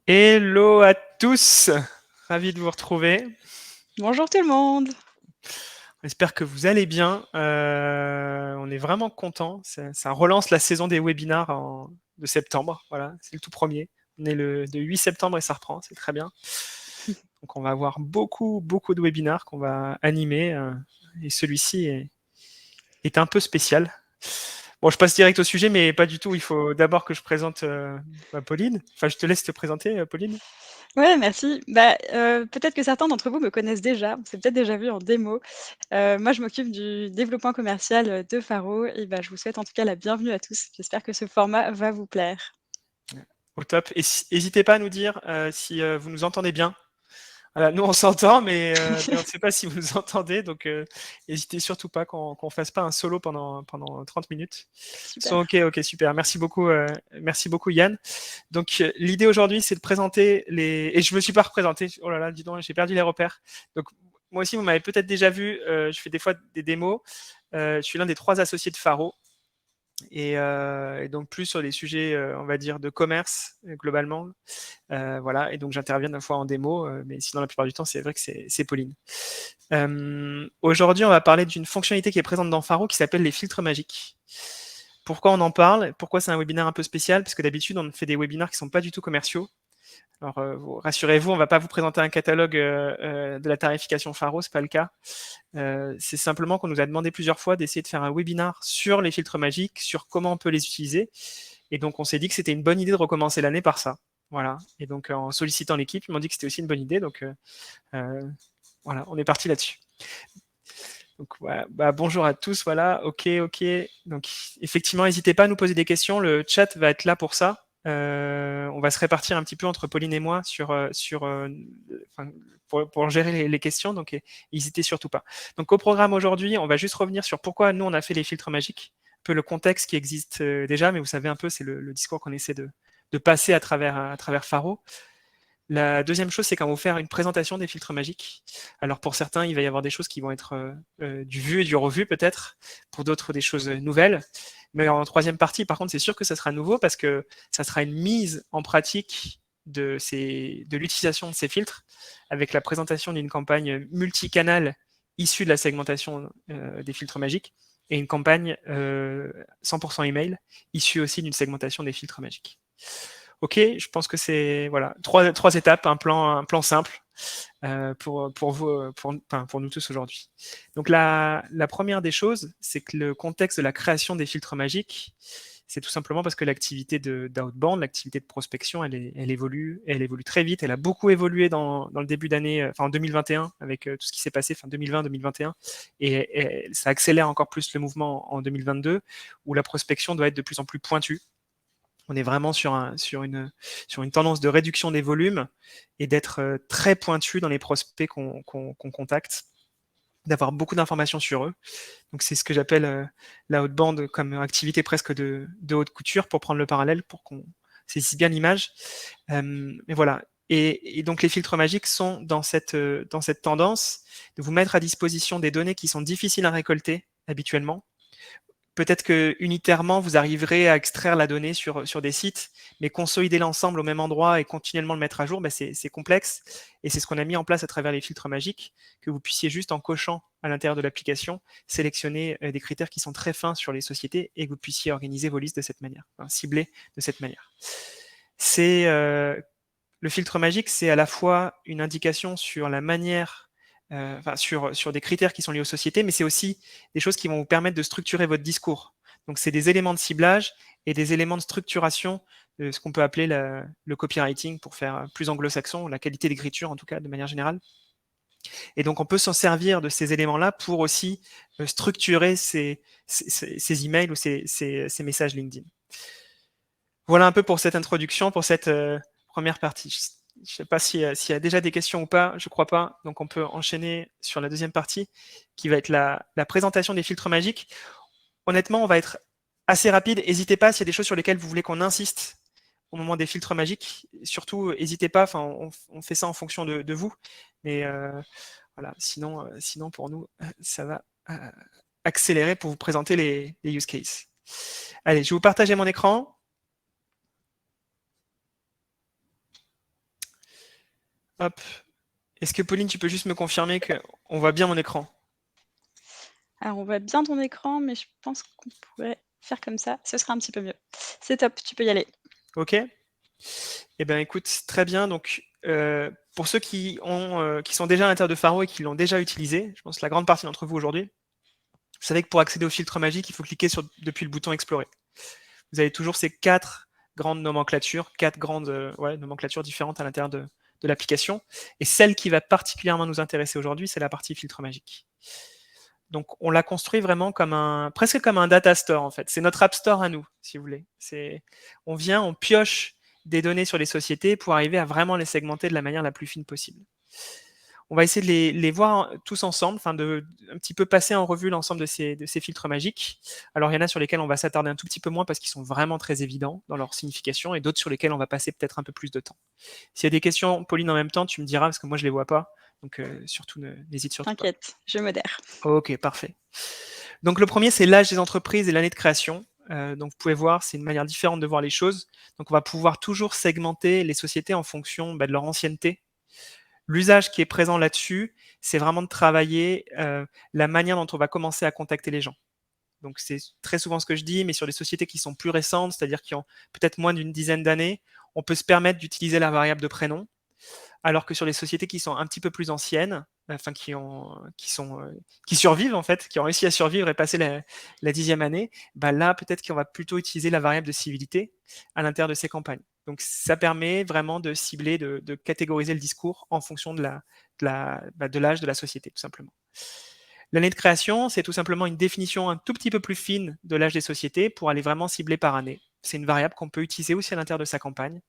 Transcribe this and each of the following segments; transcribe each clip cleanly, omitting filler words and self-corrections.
Hello à tous, ravi de vous retrouver. Bonjour tout le monde. J'espère que vous allez bien. On est vraiment content. Ça relance la saison des webinars de septembre. Voilà, c'est le tout premier. On est le 8 septembre et ça reprend, c'est très bien. Donc on va avoir beaucoup de webinars qu'on va animer et celui-ci est un peu spécial. Bon, je passe direct au sujet, mais pas du tout. Il faut d'abord que je présente Pauline. Enfin, je te laisse te présenter, Pauline. Ouais, merci. Peut-être que certains d'entre vous me connaissent déjà, on s'est peut-être déjà vu en démo. Moi, je m'occupe du développement commercial, de Faro et je vous souhaite en tout cas la bienvenue à tous. J'espère que ce format va vous plaire. Au top. Et n'hésitez pas à nous dire si vous nous entendez bien. Voilà, nous on s'entend, mais on ne sait pas si vous nous entendez, donc n'hésitez surtout pas qu'on fasse pas un solo pendant 30 minutes. Super. Ok, super. Merci beaucoup Yann. Donc l'idée aujourd'hui, c'est de présenter les. Et je me suis pas représenté. Oh là là, dis donc, j'ai perdu les repères. Donc moi aussi, vous m'avez peut-être déjà vu. Je fais des fois des démos. Je suis l'un des 3 associés de Faro. Et donc plus sur les sujets, on va dire, de commerce globalement. Voilà, et donc j'interviens une fois en démo, mais sinon la plupart du temps, c'est vrai que c'est Pauline. Aujourd'hui, on va parler d'une fonctionnalité qui est présente dans Faro qui s'appelle les filtres magiques. Pourquoi on en parle? Pourquoi c'est un webinaire un peu spécial? Parce que d'habitude, on fait des webinaires qui ne sont pas du tout commerciaux. Alors, rassurez-vous, on ne va pas vous présenter un catalogue de la tarification Faro, c'est pas le cas. C'est simplement qu'on nous a demandé plusieurs fois d'essayer de faire un webinar sur les filtres magiques, sur comment on peut les utiliser. Et donc, on s'est dit que c'était une bonne idée de recommencer l'année par ça. Voilà. Et donc, en sollicitant l'équipe, ils m'ont dit que c'était aussi une bonne idée. Donc, voilà, on est parti là-dessus. Donc, voilà. Bonjour à tous. Voilà, ok. Donc, effectivement, n'hésitez pas à nous poser des questions. Le chat va être là pour ça. On va se répartir un petit peu entre Pauline et moi pour gérer les questions. Donc, n'hésitez surtout pas. Donc, au programme aujourd'hui, on va juste revenir sur pourquoi nous, on a fait les filtres magiques. Un peu le contexte qui existe déjà, mais vous savez un peu, c'est le discours qu'on essaie de passer à travers Faro. La deuxième chose, c'est qu'on va vous faire une présentation des filtres magiques. Alors pour certains, il va y avoir des choses qui vont être du vu et du revu peut-être, pour d'autres des choses nouvelles. Mais en troisième partie, par contre, c'est sûr que ça sera nouveau parce que ça sera une mise en pratique de l'utilisation de ces filtres avec la présentation d'une campagne multicanale issue de la segmentation des filtres magiques et une campagne 100% email issue aussi d'une segmentation des filtres magiques. Ok, je pense que c'est voilà trois étapes, un plan simple pour vous, pour nous tous aujourd'hui. Donc la première des choses, c'est que le contexte de la création des filtres magiques, c'est tout simplement parce que l'activité d'outbound, l'activité de prospection, elle évolue très vite. Elle a beaucoup évolué dans le début d'année, en 2021, avec tout ce qui s'est passé, fin 2020-2021, et ça accélère encore plus le mouvement en 2022, où la prospection doit être de plus en plus pointue. On est vraiment sur une tendance de réduction des volumes et d'être très pointu dans les prospects qu'on contacte, d'avoir beaucoup d'informations sur eux. Donc c'est ce que j'appelle la haute bande comme activité presque de haute couture pour prendre le parallèle, pour qu'on saisisse bien l'image. Mais voilà. Et donc les filtres magiques sont dans cette tendance de vous mettre à disposition des données qui sont difficiles à récolter habituellement. Peut-être que unitairement, vous arriverez à extraire la donnée sur des sites, mais consolider l'ensemble au même endroit et continuellement le mettre à jour, c'est complexe. Et c'est ce qu'on a mis en place à travers les filtres magiques, que vous puissiez juste en cochant à l'intérieur de l'application, sélectionner des critères qui sont très fins sur les sociétés et que vous puissiez organiser vos listes de cette manière, cibler de cette manière. C'est le filtre magique, c'est à la fois une indication sur la manière sur des critères qui sont liés aux sociétés, mais c'est aussi des choses qui vont vous permettre de structurer votre discours. Donc, c'est des éléments de ciblage et des éléments de structuration de ce qu'on peut appeler le copywriting pour faire plus anglo-saxon, la qualité d'écriture en tout cas de manière générale. Et donc, on peut s'en servir de ces éléments-là pour aussi structurer ces emails ou ces messages LinkedIn. Voilà un peu pour cette introduction, pour cette première partie. Je ne sais pas s'il y a déjà des questions ou pas, je ne crois pas. Donc on peut enchaîner sur la deuxième partie, qui va être la présentation des filtres magiques. Honnêtement, on va être assez rapide. N'hésitez pas s'il y a des choses sur lesquelles vous voulez qu'on insiste au moment des filtres magiques. Surtout, n'hésitez pas, on fait ça en fonction de vous. Mais voilà, sinon pour nous, ça va accélérer pour vous présenter les use cases. Allez, je vais vous partager mon écran. Hop. Est-ce que Pauline, tu peux juste me confirmer qu'on voit bien mon écran? Alors, on voit bien ton écran, mais je pense qu'on pourrait faire comme ça. Ce sera un petit peu mieux. C'est top, tu peux y aller. OK. Eh bien, écoute, très bien. Donc, pour ceux qui sont déjà à l'intérieur de Faro et qui l'ont déjà utilisé, je pense que la grande partie d'entre vous aujourd'hui, vous savez que pour accéder au filtre magique, il faut cliquer depuis le bouton Explorer. Vous avez toujours ces 4 grandes nomenclatures, 4 grandes nomenclatures différentes à l'intérieur de l'application. Et celle qui va particulièrement nous intéresser aujourd'hui, c'est la partie filtre magique. Donc, on l'a construit vraiment presque comme un data store, en fait. C'est notre app store à nous, si vous voulez. On pioche des données sur les sociétés pour arriver à vraiment les segmenter de la manière la plus fine possible. On va essayer de les voir tous ensemble, un petit peu passer en revue l'ensemble de ces filtres magiques. Alors, il y en a sur lesquels on va s'attarder un tout petit peu moins parce qu'ils sont vraiment très évidents dans leur signification, et d'autres sur lesquels on va passer peut-être un peu plus de temps. S'il y a des questions, Pauline, en même temps, tu me diras, parce que moi, je ne les vois pas. Donc, surtout, n'hésite surtout pas. T'inquiète, je modère. Ok, parfait. Donc, le premier, c'est l'âge des entreprises et l'année de création. Donc, vous pouvez voir, c'est une manière différente de voir les choses. Donc, on va pouvoir toujours segmenter les sociétés en fonction de leur ancienneté. L'usage qui est présent là-dessus, c'est vraiment de travailler la manière dont on va commencer à contacter les gens. Donc, c'est très souvent ce que je dis, mais sur des sociétés qui sont plus récentes, c'est-à-dire qui ont peut-être moins d'une dizaine d'années, on peut se permettre d'utiliser la variable de prénom, alors que sur les sociétés qui sont un petit peu plus anciennes, enfin qui survivent en fait, qui ont réussi à survivre et passer la 10e année, bah là peut-être qu'on va plutôt utiliser la variable de civilité à l'intérieur de ces campagnes. Donc ça permet vraiment de cibler, de catégoriser le discours en fonction de l'âge de la société, tout simplement. L'année de création, c'est tout simplement une définition un tout petit peu plus fine de l'âge des sociétés pour aller vraiment cibler par année. C'est une variable qu'on peut utiliser aussi à l'intérieur de sa campagne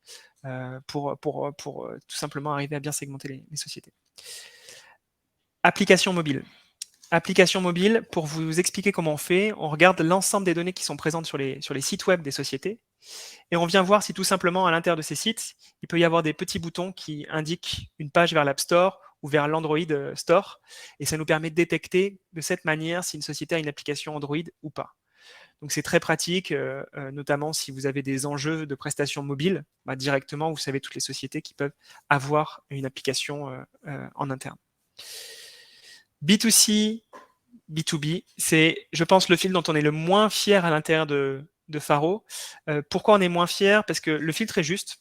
pour tout simplement arriver à bien segmenter les sociétés. Application mobile. Application mobile, pour vous expliquer comment on fait, on regarde l'ensemble des données qui sont présentes sur les sites web des sociétés et on vient voir si tout simplement à l'intérieur de ces sites, il peut y avoir des petits boutons qui indiquent une page vers l'App Store ou vers l'Android Store, et ça nous permet de détecter de cette manière si une société a une application Android ou pas. Donc c'est très pratique, notamment si vous avez des enjeux de prestations mobiles, directement vous savez toutes les sociétés qui peuvent avoir une application en interne. B2C, B2B, c'est, je pense, le filtre dont on est le moins fier à l'intérieur de Faro. Pourquoi on est moins fier? Parce que le filtre est juste,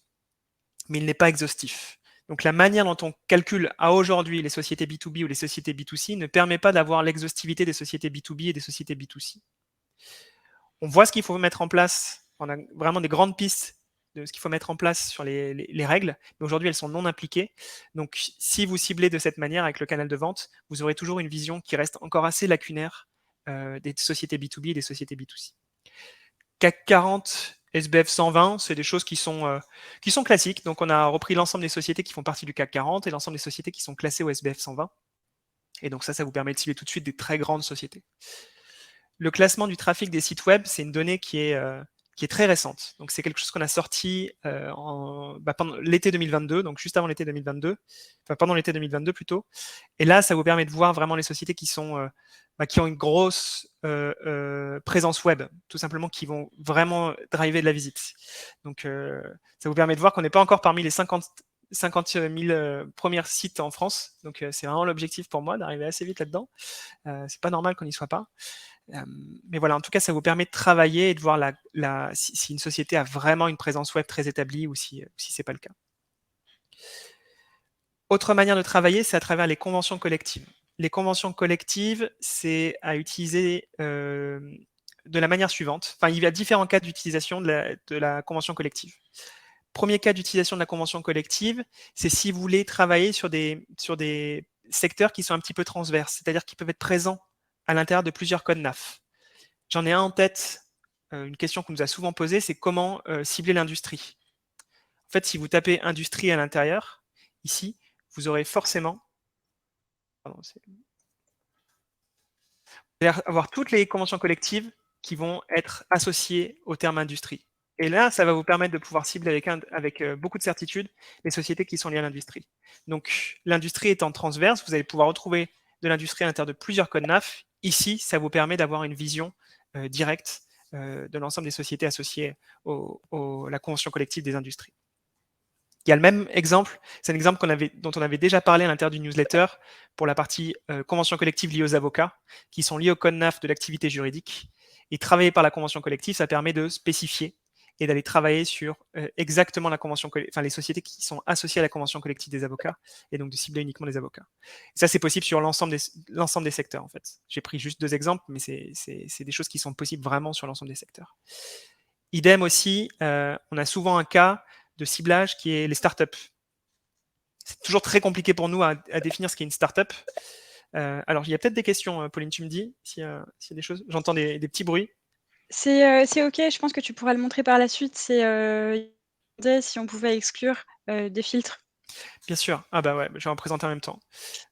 mais il n'est pas exhaustif. Donc la manière dont on calcule à aujourd'hui les sociétés B2B ou les sociétés B2C ne permet pas d'avoir l'exhaustivité des sociétés B2B et des sociétés B2C. On voit ce qu'il faut mettre en place, on a vraiment des grandes pistes de ce qu'il faut mettre en place sur les règles, mais aujourd'hui elles sont non appliquées. Donc si vous ciblez de cette manière avec le canal de vente, vous aurez toujours une vision qui reste encore assez lacunaire des sociétés B2B et des sociétés B2C. CAC 40, SBF 120, c'est des choses qui sont classiques. Donc on a repris l'ensemble des sociétés qui font partie du CAC 40 et l'ensemble des sociétés qui sont classées au SBF 120. Et donc ça vous permet de cibler tout de suite des très grandes sociétés. Le classement du trafic des sites web, c'est une donnée qui est très récente. Donc c'est quelque chose qu'on a sorti pendant l'été 2022, donc juste avant l'été 2022, enfin pendant l'été 2022 plutôt. Et là, ça vous permet de voir vraiment les sociétés qui ont une grosse présence web, tout simplement, qui vont vraiment driver de la visite. Donc ça vous permet de voir qu'on n'est pas encore parmi les 50 000 premiers sites en France. Donc c'est vraiment l'objectif pour moi d'arriver assez vite là-dedans. C'est pas normal qu'on n'y soit pas. Mais voilà, en tout cas, ça vous permet de travailler et de voir si une société a vraiment une présence web très établie ou si ce n'est pas le cas. Autre manière de travailler, c'est à travers les conventions collectives. Les conventions collectives, c'est à utiliser de la manière suivante. Enfin, il y a différents cas d'utilisation de la convention collective. Premier cas d'utilisation de la convention collective, c'est si vous voulez travailler sur des secteurs qui sont un petit peu transverses, c'est-à-dire qui peuvent être présents à l'intérieur de plusieurs codes NAF. J'en ai un en tête, une question qu'on nous a souvent posée, c'est comment cibler l'industrie. En fait, si vous tapez industrie à l'intérieur, ici, vous aurez forcément... Pardon, vous allez avoir toutes les conventions collectives qui vont être associées au terme industrie. Et là, ça va vous permettre de pouvoir cibler avec beaucoup de certitude les sociétés qui sont liées à l'industrie. Donc, l'industrie étant transverse, vous allez pouvoir retrouver de l'industrie à l'intérieur de plusieurs codes NAF. Ici, ça vous permet d'avoir une vision directe de l'ensemble des sociétés associées à la convention collective des industries. Il y a le même exemple, c'est un exemple dont on avait déjà parlé à l'intérieur du newsletter pour la partie convention collective liée aux avocats, qui sont liés au code NAF de l'activité juridique. Et travailler par la convention collective, ça permet de spécifier et d'aller travailler sur exactement la convention enfin les sociétés qui sont associées à la convention collective des avocats, et donc de cibler uniquement les avocats. Et ça, c'est possible sur l'ensemble des secteurs, en fait. J'ai pris juste 2 exemples, mais c'est des choses qui sont possibles vraiment sur l'ensemble des secteurs. Idem aussi, on a souvent un cas de ciblage qui est les startups. C'est toujours très compliqué pour nous à définir ce qu'est une startup. Alors, il y a peut-être des questions, Pauline, tu me dis s'il y a des choses. J'entends des petits bruits. C'est OK, je pense que tu pourras le montrer par la suite. Si on pouvait exclure, des filtres. Bien sûr. Ah bah ouais, je vais en présenter en même temps.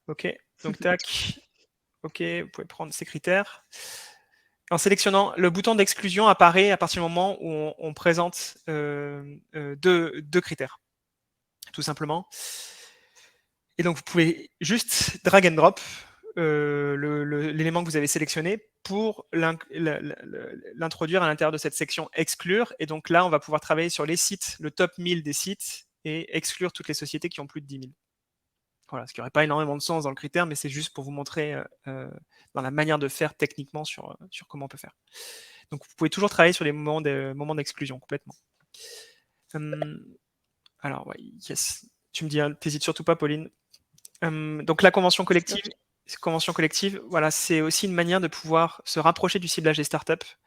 OK, donc tac. OK, vous pouvez prendre ces critères. En sélectionnant, le bouton d'exclusion apparaît à partir du moment où on présente deux critères, tout simplement. Et donc, vous pouvez juste drag and drop l'élément que vous avez sélectionné pour l'introduire à l'intérieur de cette section exclure. Et donc là, on va pouvoir travailler sur les sites, le top 1000 des sites, et exclure toutes les sociétés qui ont plus de 10 000. Voilà, ce qui n'aurait pas énormément de sens dans le critère, mais c'est juste pour vous montrer dans la manière de faire techniquement sur comment on peut faire. Donc, vous pouvez toujours travailler sur les moments d'exclusion complètement. Alors, ouais, yes. Tu me dis, t'hésites surtout pas, Pauline. Donc, la convention collective, voilà, c'est aussi une manière de pouvoir se rapprocher du ciblage des startups,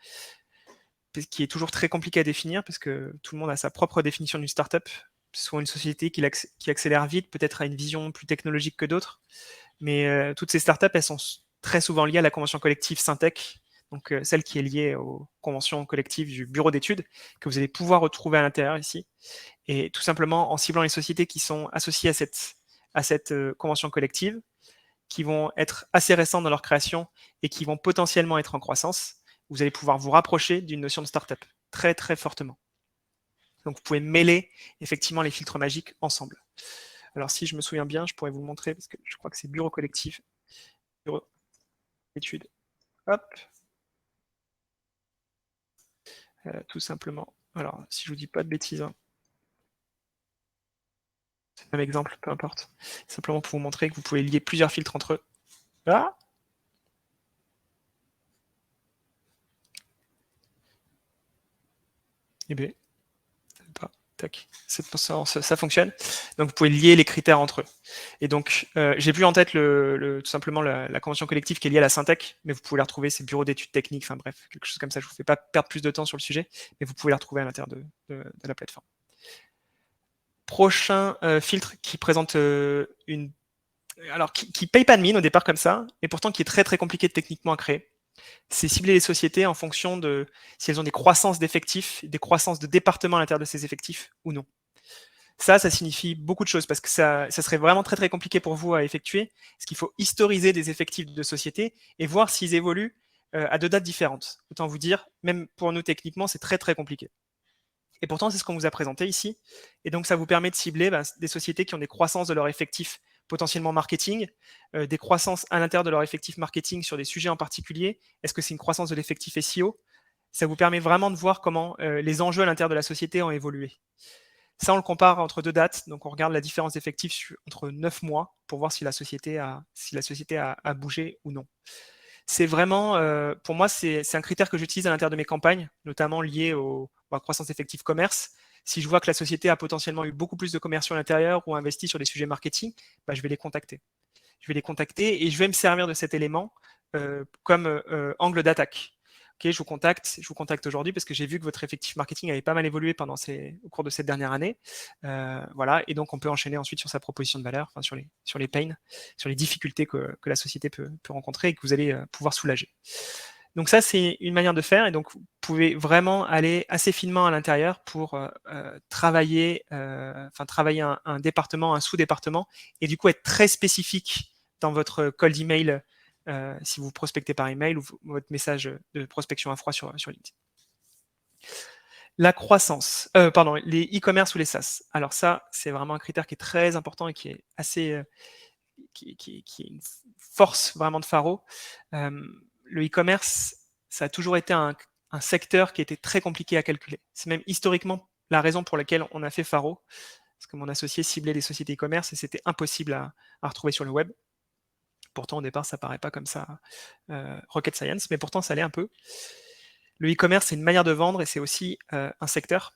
qui est toujours très compliqué à définir, parce que tout le monde a sa propre définition d'une startup. Soit une société qui accélère vite, peut-être a une vision plus technologique que d'autres. Mais toutes ces startups, elles sont très souvent liées à la convention collective Syntec, donc celle qui est liée aux conventions collectives du bureau d'études, que vous allez pouvoir retrouver à l'intérieur ici. Et tout simplement, en ciblant les sociétés qui sont associées à cette convention collective, qui vont être assez récentes dans leur création et qui vont potentiellement être en croissance, vous allez pouvoir vous rapprocher d'une notion de startup très très fortement. Donc vous pouvez mêler effectivement les filtres magiques ensemble. Alors si je me souviens bien, je pourrais vous le montrer parce que je crois que c'est bureau collectif, bureau d'études. Hop. Tout simplement. Alors si je vous dis pas de bêtises, hein. C'est le même exemple, peu importe. Simplement pour vous montrer que vous pouvez lier plusieurs filtres entre eux. Ah. Eh bien, tac, ça fonctionne. Donc vous pouvez lier les critères entre eux. Et donc j'ai plus en tête tout simplement la convention collective qui est liée à la Syntec, mais vous pouvez la retrouver, c'est bureau d'études techniques, enfin bref, quelque chose comme ça. Je ne vous fais pas perdre plus de temps sur le sujet, mais vous pouvez la retrouver à l'intérieur de la plateforme. Prochain filtre qui présente alors qui paye pas de mine au départ comme ça, et pourtant qui est très très compliqué techniquement à créer. C'est cibler les sociétés en fonction de si elles ont des croissances d'effectifs, des croissances de départements à l'intérieur de ces effectifs ou non. Ça signifie beaucoup de choses parce que ça serait vraiment très très compliqué pour vous à effectuer, parce qu'il faut historiser des effectifs de sociétés et voir s'ils évoluent à 2 dates différentes. Autant vous dire, même pour nous techniquement, c'est très très compliqué. Et pourtant, c'est ce qu'on vous a présenté ici. Et donc, ça vous permet de cibler des sociétés qui ont des croissances de leur effectif potentiellement marketing, des croissances à l'intérieur de leur effectif marketing sur des sujets en particulier. Est-ce que c'est une croissance de l'effectif SEO? Ça vous permet vraiment de voir comment les enjeux à l'intérieur de la société ont évolué. Ça, on le compare entre 2 dates. Donc, on regarde la différence d'effectifs entre 9 mois pour voir si la société a bougé ou non. C'est vraiment, pour moi, c'est un critère que j'utilise à l'intérieur de mes campagnes, notamment lié à croissance effective commerce. Si je vois que la société a potentiellement eu beaucoup plus de commerciaux à l'intérieur ou investi sur des sujets marketing, je vais les contacter. Je vais les contacter et je vais me servir de cet élément comme angle d'attaque. Ok, je vous contacte aujourd'hui parce que j'ai vu que votre effectif marketing avait pas mal évolué au cours de cette dernière année. Voilà, et donc on peut enchaîner ensuite sur sa proposition de valeur, enfin sur les pains, sur les difficultés que la société peut rencontrer et que vous allez pouvoir soulager. Donc ça, c'est une manière de faire, et donc vous pouvez vraiment aller assez finement à l'intérieur pour travailler un département, un sous-département, et du coup être très spécifique dans votre cold email si vous prospectez par email ou votre message de prospection à froid sur LinkedIn. La croissance, les e-commerce ou les SaaS. Alors ça, c'est vraiment un critère qui est très important et qui est assez, qui est une force vraiment de Faro. Le e-commerce, ça a toujours été un secteur qui était très compliqué à calculer. C'est même historiquement la raison pour laquelle on a fait Faro. parce que mon associé ciblait les sociétés e-commerce et c'était impossible à retrouver sur le web. Pourtant, au départ, ça paraît pas comme ça rocket science, mais pourtant, ça l'est un peu. Le e-commerce, c'est une manière de vendre et c'est aussi un secteur.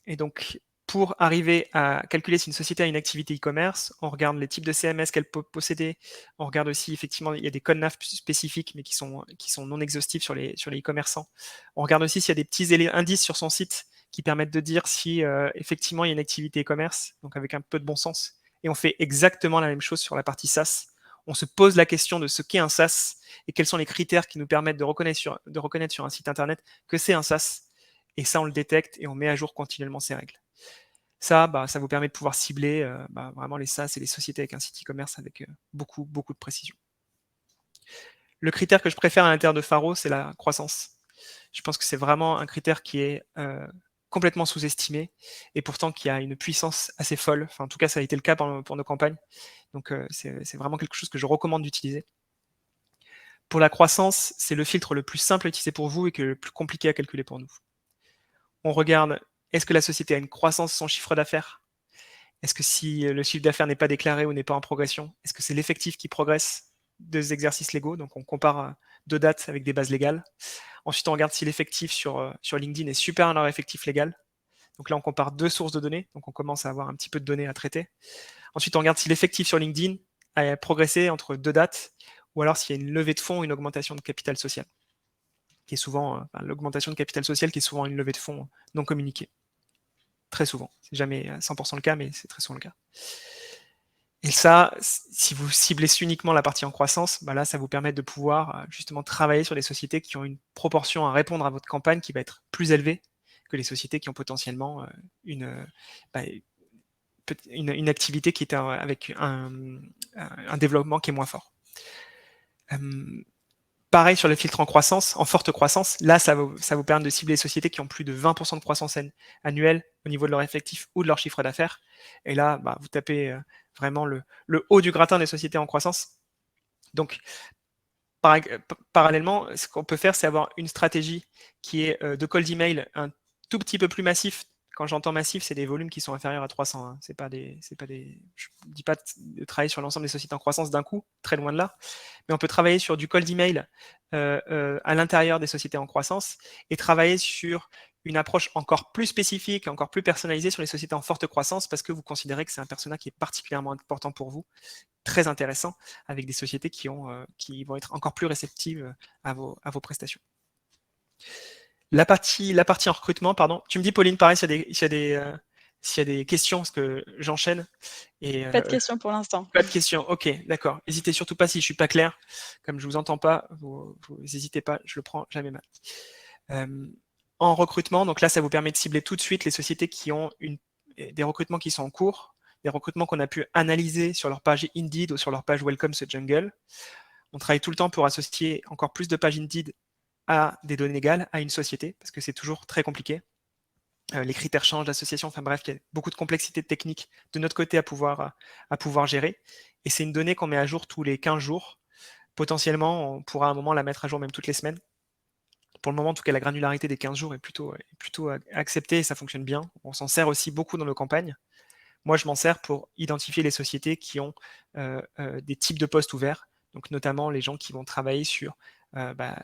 Et donc, pour arriver à calculer si une société a une activité e-commerce, on regarde les types de CMS qu'elle peut posséder. On regarde aussi, effectivement, il y a des codes NAF spécifiques, mais qui sont non exhaustifs sur les e-commerçants. On regarde aussi s'il y a des petits indices sur son site qui permettent de dire si, effectivement, il y a une activité e-commerce, donc avec un peu de bon sens. Et on fait exactement la même chose sur la partie SaaS. On se pose la question de ce qu'est un SaaS et quels sont les critères qui nous permettent de reconnaître sur un site internet que c'est un SaaS. Et ça, on le détecte et on met à jour continuellement ces règles. Ça, ça vous permet de pouvoir cibler vraiment les SaaS et les sociétés avec un site e-commerce avec beaucoup de précision. Le critère que je préfère à l'intérieur de Faro, c'est la croissance. Je pense que c'est vraiment un critère qui est complètement sous-estimé et pourtant qui a une puissance assez folle. Enfin, en tout cas, ça a été le cas pour nos campagnes. Donc, c'est vraiment quelque chose que je recommande d'utiliser. Pour la croissance, c'est le filtre le plus simple à utiliser pour vous et que le plus compliqué à calculer pour nous. On regarde, est-ce que la société a une croissance de son chiffre d'affaires? Est-ce que si le chiffre d'affaires n'est pas déclaré ou n'est pas en progression, est-ce que c'est l'effectif qui progresse des exercices légaux? Donc, on compare deux dates avec des bases légales. Ensuite, on regarde si l'effectif sur LinkedIn est supérieur à leur effectif légal. Donc là, on compare deux sources de données. Donc, on commence à avoir un petit peu de données à traiter. Ensuite, on regarde si l'effectif sur LinkedIn a progressé entre deux dates ou alors s'il y a une levée de fonds ou une augmentation de capital social, qui est souvent l'augmentation de capital social qui est souvent une levée de fonds non communiquée. Très souvent. C'est jamais 100% le cas, mais c'est très souvent le cas. Et ça, si vous ciblez uniquement la partie en croissance, là, ça vous permet de pouvoir justement travailler sur des sociétés qui ont une proportion à répondre à votre campagne qui va être plus élevée que les sociétés qui ont potentiellement une activité qui est avec un développement qui est moins fort. Pareil sur le filtre en forte croissance, là, ça vous permet de cibler les sociétés qui ont plus de 20% de croissance annuelle au niveau de leur effectif ou de leur chiffre d'affaires. Et là, vous tapez vraiment le haut du gratin des sociétés en croissance. Donc, parallèlement, ce qu'on peut faire, c'est avoir une stratégie qui est de cold email un tout petit peu plus massif. Quand j'entends massif, c'est des volumes qui sont inférieurs à 300. Hein. Je ne dis pas de travailler sur l'ensemble des sociétés en croissance d'un coup, très loin de là. Mais on peut travailler sur du cold email à l'intérieur des sociétés en croissance et travailler sur une approche encore plus spécifique, encore plus personnalisée sur les sociétés en forte croissance parce que vous considérez que c'est un persona qui est particulièrement important pour vous, très intéressant, avec des sociétés qui vont être encore plus réceptives à vos prestations. La partie en recrutement, pardon. Tu me dis, Pauline, pareil, s'il y a des questions, parce que j'enchaîne. Pas de questions pour l'instant. Pas de questions, ok, d'accord. N'hésitez surtout pas si je ne suis pas clair. Comme je ne vous entends pas, vous n'hésitez pas, je le prends jamais mal. En recrutement, donc là, ça vous permet de cibler tout de suite les sociétés qui ont des recrutements qui sont en cours, des recrutements qu'on a pu analyser sur leur page Indeed ou sur leur page Welcome to Jungle. On travaille tout le temps pour associer encore plus de pages Indeed à des données légales, à une société, parce que c'est toujours très compliqué. Les critères changent d'association, enfin bref, il y a beaucoup de complexité technique de notre côté à pouvoir gérer. Et c'est une donnée qu'on met à jour tous les 15 jours. Potentiellement, on pourra à un moment la mettre à jour même toutes les semaines. Pour le moment, en tout cas, la granularité des 15 jours est plutôt acceptée et ça fonctionne bien. On s'en sert aussi beaucoup dans nos campagnes. Moi, je m'en sers pour identifier les sociétés qui ont des types de postes ouverts, donc notamment les gens qui vont travailler sur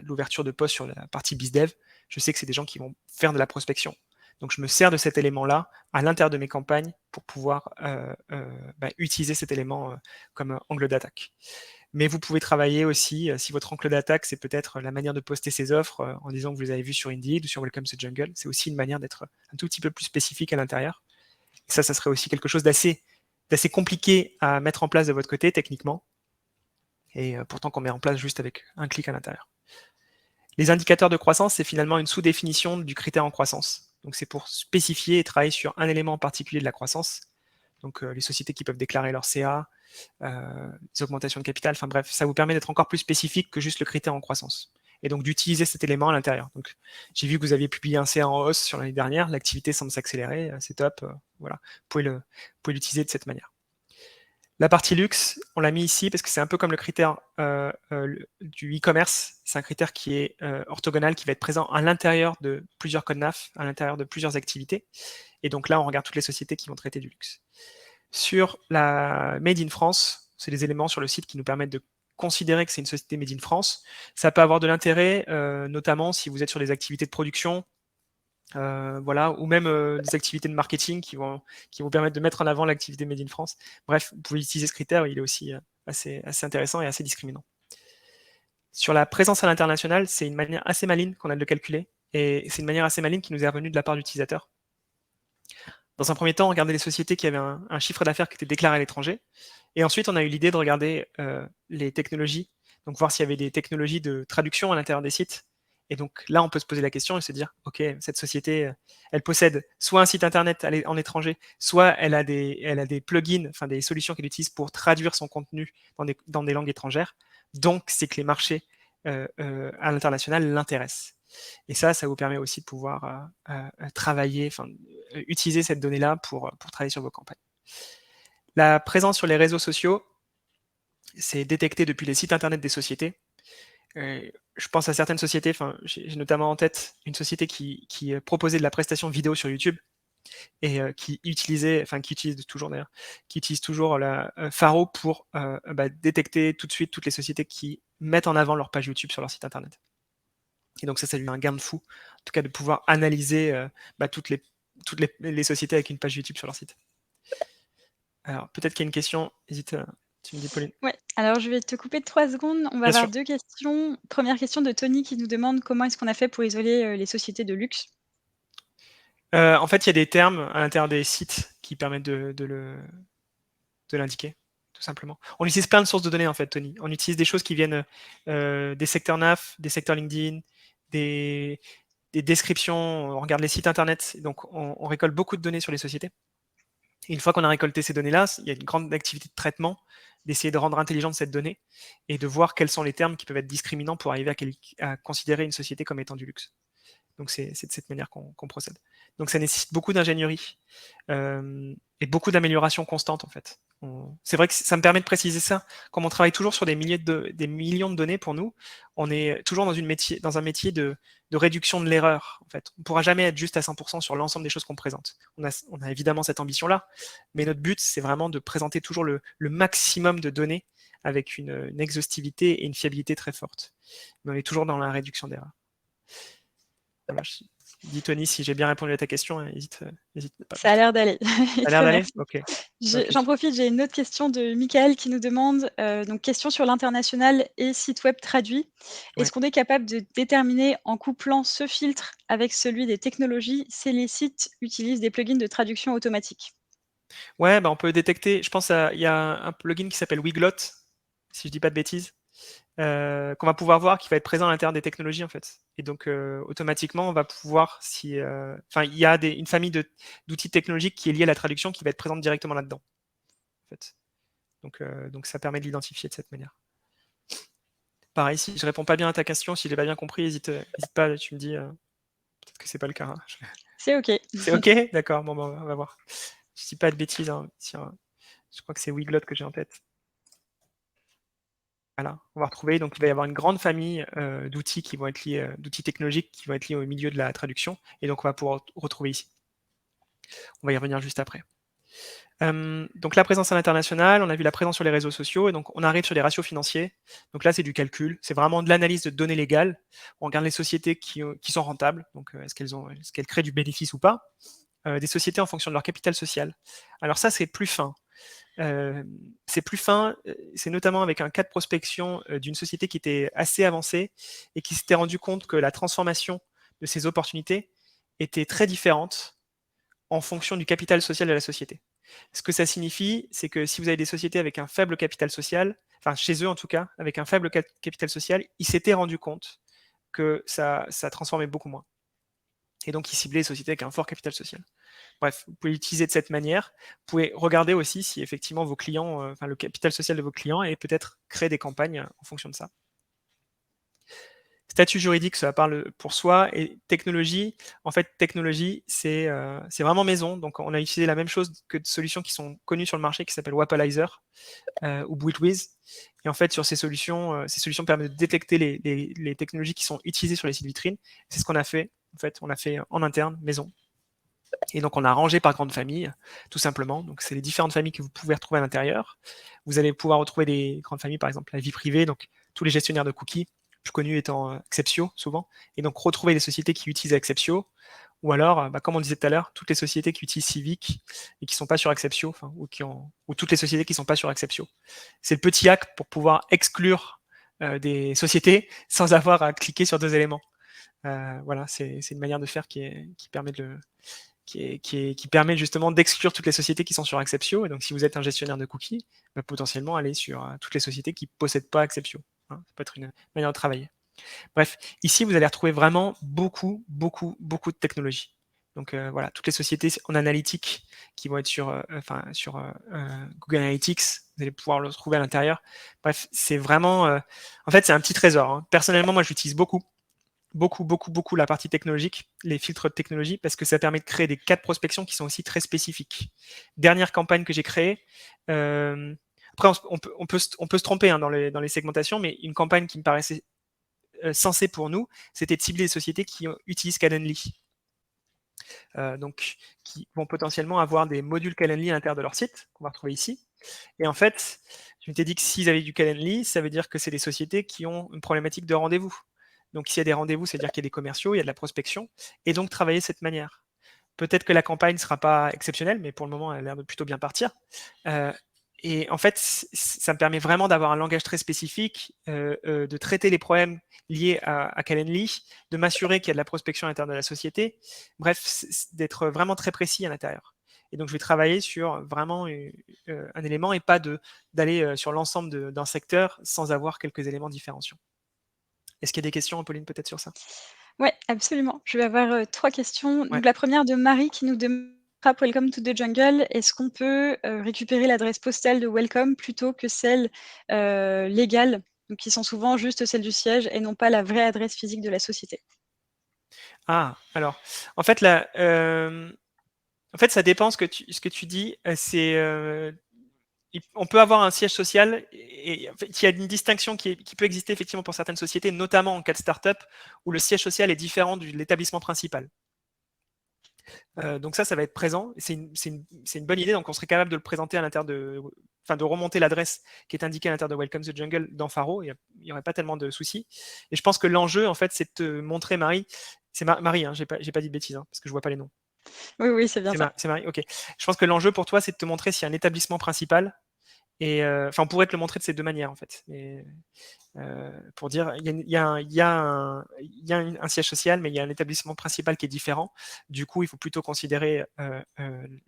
l'ouverture de postes sur la partie BizDev. Je sais que c'est des gens qui vont faire de la prospection. Donc, je me sers de cet élément-là à l'intérieur de mes campagnes pour pouvoir utiliser cet élément comme angle d'attaque. Mais vous pouvez travailler aussi, si votre angle d'attaque, c'est peut-être la manière de poster ses offres en disant que vous les avez vues sur Indeed ou sur Welcome to Jungle. C'est aussi une manière d'être un tout petit peu plus spécifique à l'intérieur. Ça serait aussi quelque chose d'assez compliqué à mettre en place de votre côté, techniquement. Et pourtant qu'on met en place juste avec un clic à l'intérieur. Les indicateurs de croissance, c'est finalement une sous-définition du critère en croissance. Donc c'est pour spécifier et travailler sur un élément en particulier de la croissance. Donc les sociétés qui peuvent déclarer leur CA, les augmentations de capital, enfin bref, ça vous permet d'être encore plus spécifique que juste le critère en croissance. Et donc d'utiliser cet élément à l'intérieur. Donc j'ai vu que vous aviez publié un CA en hausse sur l'année dernière, l'activité semble s'accélérer, c'est top, voilà. Vous pouvez l'utiliser de cette manière. La partie luxe, on l'a mis ici parce que c'est un peu comme le critère du e-commerce. C'est un critère qui est orthogonal, qui va être présent à l'intérieur de plusieurs codes NAF, à l'intérieur de plusieurs activités. Et donc là, on regarde toutes les sociétés qui vont traiter du luxe. Sur la Made in France, c'est des éléments sur le site qui nous permettent de considérer que c'est une société Made in France. Ça peut avoir de l'intérêt, notamment si vous êtes sur des activités de production, voilà, ou même des activités de marketing qui vont permettre de mettre en avant l'activité Made in France. Bref, vous pouvez utiliser ce critère, il est aussi assez intéressant et assez discriminant. Sur la présence à l'international, c'est une manière assez maligne qu'on a de le calculer, et c'est une manière assez maligne qui nous est revenue de la part d'utilisateurs. Dans un premier temps, on regardait les sociétés qui avaient un chiffre d'affaires qui était déclaré à l'étranger, et ensuite on a eu l'idée de regarder les technologies, donc voir s'il y avait des technologies de traduction à l'intérieur des sites. Et donc là, on peut se poser la question et se dire, ok, cette société, elle possède soit un site internet en étranger, soit elle a des plugins, enfin des solutions qu'elle utilise pour traduire son contenu dans des langues étrangères. Donc, c'est que les marchés à l'international l'intéressent. Et ça vous permet aussi de pouvoir travailler, enfin, utiliser cette donnée-là pour travailler sur vos campagnes. La présence sur les réseaux sociaux, c'est détecté depuis les sites internet des sociétés. Je pense à certaines sociétés, enfin, j'ai notamment en tête une société qui proposait de la prestation vidéo sur YouTube et qui utilise toujours la Faro pour détecter tout de suite toutes les sociétés qui mettent en avant leur page YouTube sur leur site internet. Et donc ça lui a un gain de fou, en tout cas de pouvoir analyser toutes les sociétés avec une page YouTube sur leur site. Alors peut-être qu'il y a une question, hésite, tu me dis Pauline. Ouais, alors je vais te couper de 3 secondes. On va Bien avoir sûr. 2 questions. Première question de Tony qui nous demande comment est-ce qu'on a fait pour isoler, les sociétés de luxe? En fait, il y a des termes à l'intérieur des sites qui permettent de l'indiquer, tout simplement. On utilise plein de sources de données, en fait, Tony. On utilise des choses qui viennent des secteurs NAF, des secteurs LinkedIn, des descriptions, on regarde les sites internet, donc on récolte beaucoup de données sur les sociétés. Et une fois qu'on a récolté ces données-là, il y a une grande activité de traitement, d'essayer de rendre intelligente cette donnée et de voir quels sont les termes qui peuvent être discriminants pour arriver à considérer une société comme étant du luxe. Donc c'est de cette manière qu'on procède. Donc ça nécessite beaucoup d'ingénierie et beaucoup d'amélioration constante en fait. C'est vrai que ça me permet de préciser ça. Comme on travaille toujours sur des millions de données pour nous, on est toujours dans un métier de réduction de l'erreur. En fait, on ne pourra jamais être juste à 100% sur l'ensemble des choses qu'on présente. On a évidemment cette ambition-là, mais notre but c'est vraiment de présenter toujours le maximum de données avec une exhaustivité et une fiabilité très forte. Mais on est toujours dans la réduction d'erreur. Voilà, dis Tony si j'ai bien répondu à ta question, n'hésite pas. Ça a l'air d'aller. Ça a Je te l'air d'aller? remercie. Ok. J'en profite, j'ai une autre question de Michael qui nous demande, donc question sur l'international et site web traduit. Ouais. Est-ce qu'on est capable de déterminer en couplant ce filtre avec celui des technologies si les sites utilisent des plugins de traduction automatique? Ouais, on peut détecter, je pense il y a un plugin qui s'appelle Wiglot, si je dis pas de bêtises, qu'on va pouvoir voir qui va être présent à l'intérieur des technologies en fait. Et donc automatiquement, on va pouvoir il y a une famille d'outils technologiques qui est liée à la traduction qui va être présente directement là-dedans. En fait. Donc ça permet de l'identifier de cette manière. Pareil, si je réponds pas bien à ta question, si j'ai pas bien compris, n'hésite pas, tu me dis, peut-être que c'est pas le cas. Hein. C'est OK. C'est OK? D'accord, bon, on va voir. Je dis pas de bêtises, hein, je crois que c'est Wiglot que j'ai en tête. Voilà, on va retrouver, donc il va y avoir une grande famille d'outils qui vont être liés, d'outils technologiques qui vont être liés au milieu de la traduction, et donc on va pouvoir retrouver ici. On va y revenir juste après. Donc la présence à l'international, on a vu la présence sur les réseaux sociaux, et donc on arrive sur les ratios financiers. Donc là, c'est du calcul, c'est vraiment de l'analyse de données légales. On regarde les sociétés qui sont rentables, donc est-ce qu'elles créent du bénéfice ou pas. Des sociétés en fonction de leur capital social. Alors ça, c'est plus fin. C'est notamment avec un cas de prospection d'une société qui était assez avancée et qui s'était rendu compte que la transformation de ces opportunités était très différente en fonction du capital social de la société. Ce que ça signifie, c'est que si vous avez des sociétés avec un faible capital social, enfin chez eux en tout cas, avec un faible capital social, ils s'étaient rendu compte que ça transformait beaucoup moins. Et donc ils ciblaient les sociétés avec un fort capital social. Bref, vous pouvez l'utiliser de cette manière. Vous pouvez regarder aussi si effectivement vos clients, le capital social de vos clients, et peut-être créer des campagnes en fonction de ça. Statut juridique, ça parle pour soi, et technologie, en fait, technologie, c'est vraiment maison. Donc, on a utilisé la même chose que de solutions qui sont connues sur le marché, qui s'appellent Wapalizer ou Buitwiz. Et en fait, sur ces solutions permettent de détecter les technologies qui sont utilisées sur les sites vitrines. C'est ce qu'on a fait. En fait, on a fait en interne, maison. Et donc, on a rangé par grande famille, tout simplement. Donc, c'est les différentes familles que vous pouvez retrouver à l'intérieur. Vous allez pouvoir retrouver des grandes familles, par exemple, la vie privée, donc tous les gestionnaires de cookies, plus connus étant Acceptio, souvent. Et donc, retrouver les sociétés qui utilisent Acceptio, ou alors, comme on disait tout à l'heure, toutes les sociétés qui utilisent Civic et qui ne sont pas sur Acceptio, ou toutes les sociétés qui ne sont pas sur Acceptio. C'est le petit hack pour pouvoir exclure des sociétés sans avoir à cliquer sur 2 éléments. Voilà, c'est une manière de faire qui permet qui permet justement d'exclure toutes les sociétés qui sont sur Acceptio. Et donc, si vous êtes un gestionnaire de cookies, potentiellement aller sur toutes les sociétés qui ne possèdent pas Acceptio. Ça peut être une manière de travailler. Bref, ici, vous allez retrouver vraiment beaucoup de technologies. Donc voilà, toutes les sociétés en analytique qui vont être sur Google Analytics, vous allez pouvoir le trouver à l'intérieur. Bref, c'est vraiment... en fait, c'est un petit trésor. Hein. Personnellement, moi, je l'utilise beaucoup la partie technologique, les filtres de technologie, parce que ça permet de créer des cas de prospection qui sont aussi très spécifiques. Dernière campagne que j'ai créée, après on peut se tromper hein, dans les segmentations, mais une campagne qui me paraissait sensée pour nous, c'était de cibler les sociétés qui utilisent Calendly. Donc qui vont potentiellement avoir des modules Calendly à l'intérieur de leur site, qu'on va retrouver ici. Et en fait, je m'étais dit que s'ils avaient du Calendly, ça veut dire que c'est des sociétés qui ont une problématique de rendez-vous. Donc, s'il y a des rendez-vous, c'est-à-dire qu'il y a des commerciaux, il y a de la prospection, et donc travailler de cette manière. Peut-être que la campagne ne sera pas exceptionnelle, mais pour le moment, elle a l'air de plutôt bien partir. Et en fait, ça me permet vraiment d'avoir un langage très spécifique, de traiter les problèmes liés à Calendly, de m'assurer qu'il y a de la prospection à l'intérieur de la société. Bref, d'être vraiment très précis à l'intérieur. Et donc, je vais travailler sur vraiment un élément et pas d'aller sur l'ensemble d'un secteur sans avoir quelques éléments différenciants. Est-ce qu'il y a des questions, Apolline, peut-être sur ça? Ouais, absolument. Je vais avoir, 3 questions. Ouais. Donc la première de Marie qui nous demande: «Welcome to the jungle». Est-ce qu'on peut, récupérer l'adresse postale de welcome plutôt que celle, légale? Donc qui sont souvent juste celles du siège et non pas la vraie adresse physique de la société. Ah, alors, en fait, ça dépend ce que tu dis. On peut avoir un siège social et en fait, il y a une distinction qui peut exister effectivement pour certaines sociétés, notamment en cas de start-up, où le siège social est différent de l'établissement principal. Donc ça va être présent. C'est une bonne idée. Donc on serait capable de le présenter à l'intérieur de remonter l'adresse qui est indiquée à l'intérieur de Welcome to the Jungle dans Faro. Il n'y aurait pas tellement de soucis. Et je pense que l'enjeu, en fait, c'est de te montrer, Marie. C'est Marie, hein, j'ai pas dit de bêtises, hein, parce que je vois pas les noms. Oui, oui, c'est bien ça. C'est Marie, ok. Je pense que l'enjeu pour toi, c'est de te montrer s'il y a un établissement principal. Et on pourrait te le montrer de ces 2 manières, en fait. Mais, pour dire, il y a un siège social, mais il y a un établissement principal qui est différent. Du coup, il faut plutôt considérer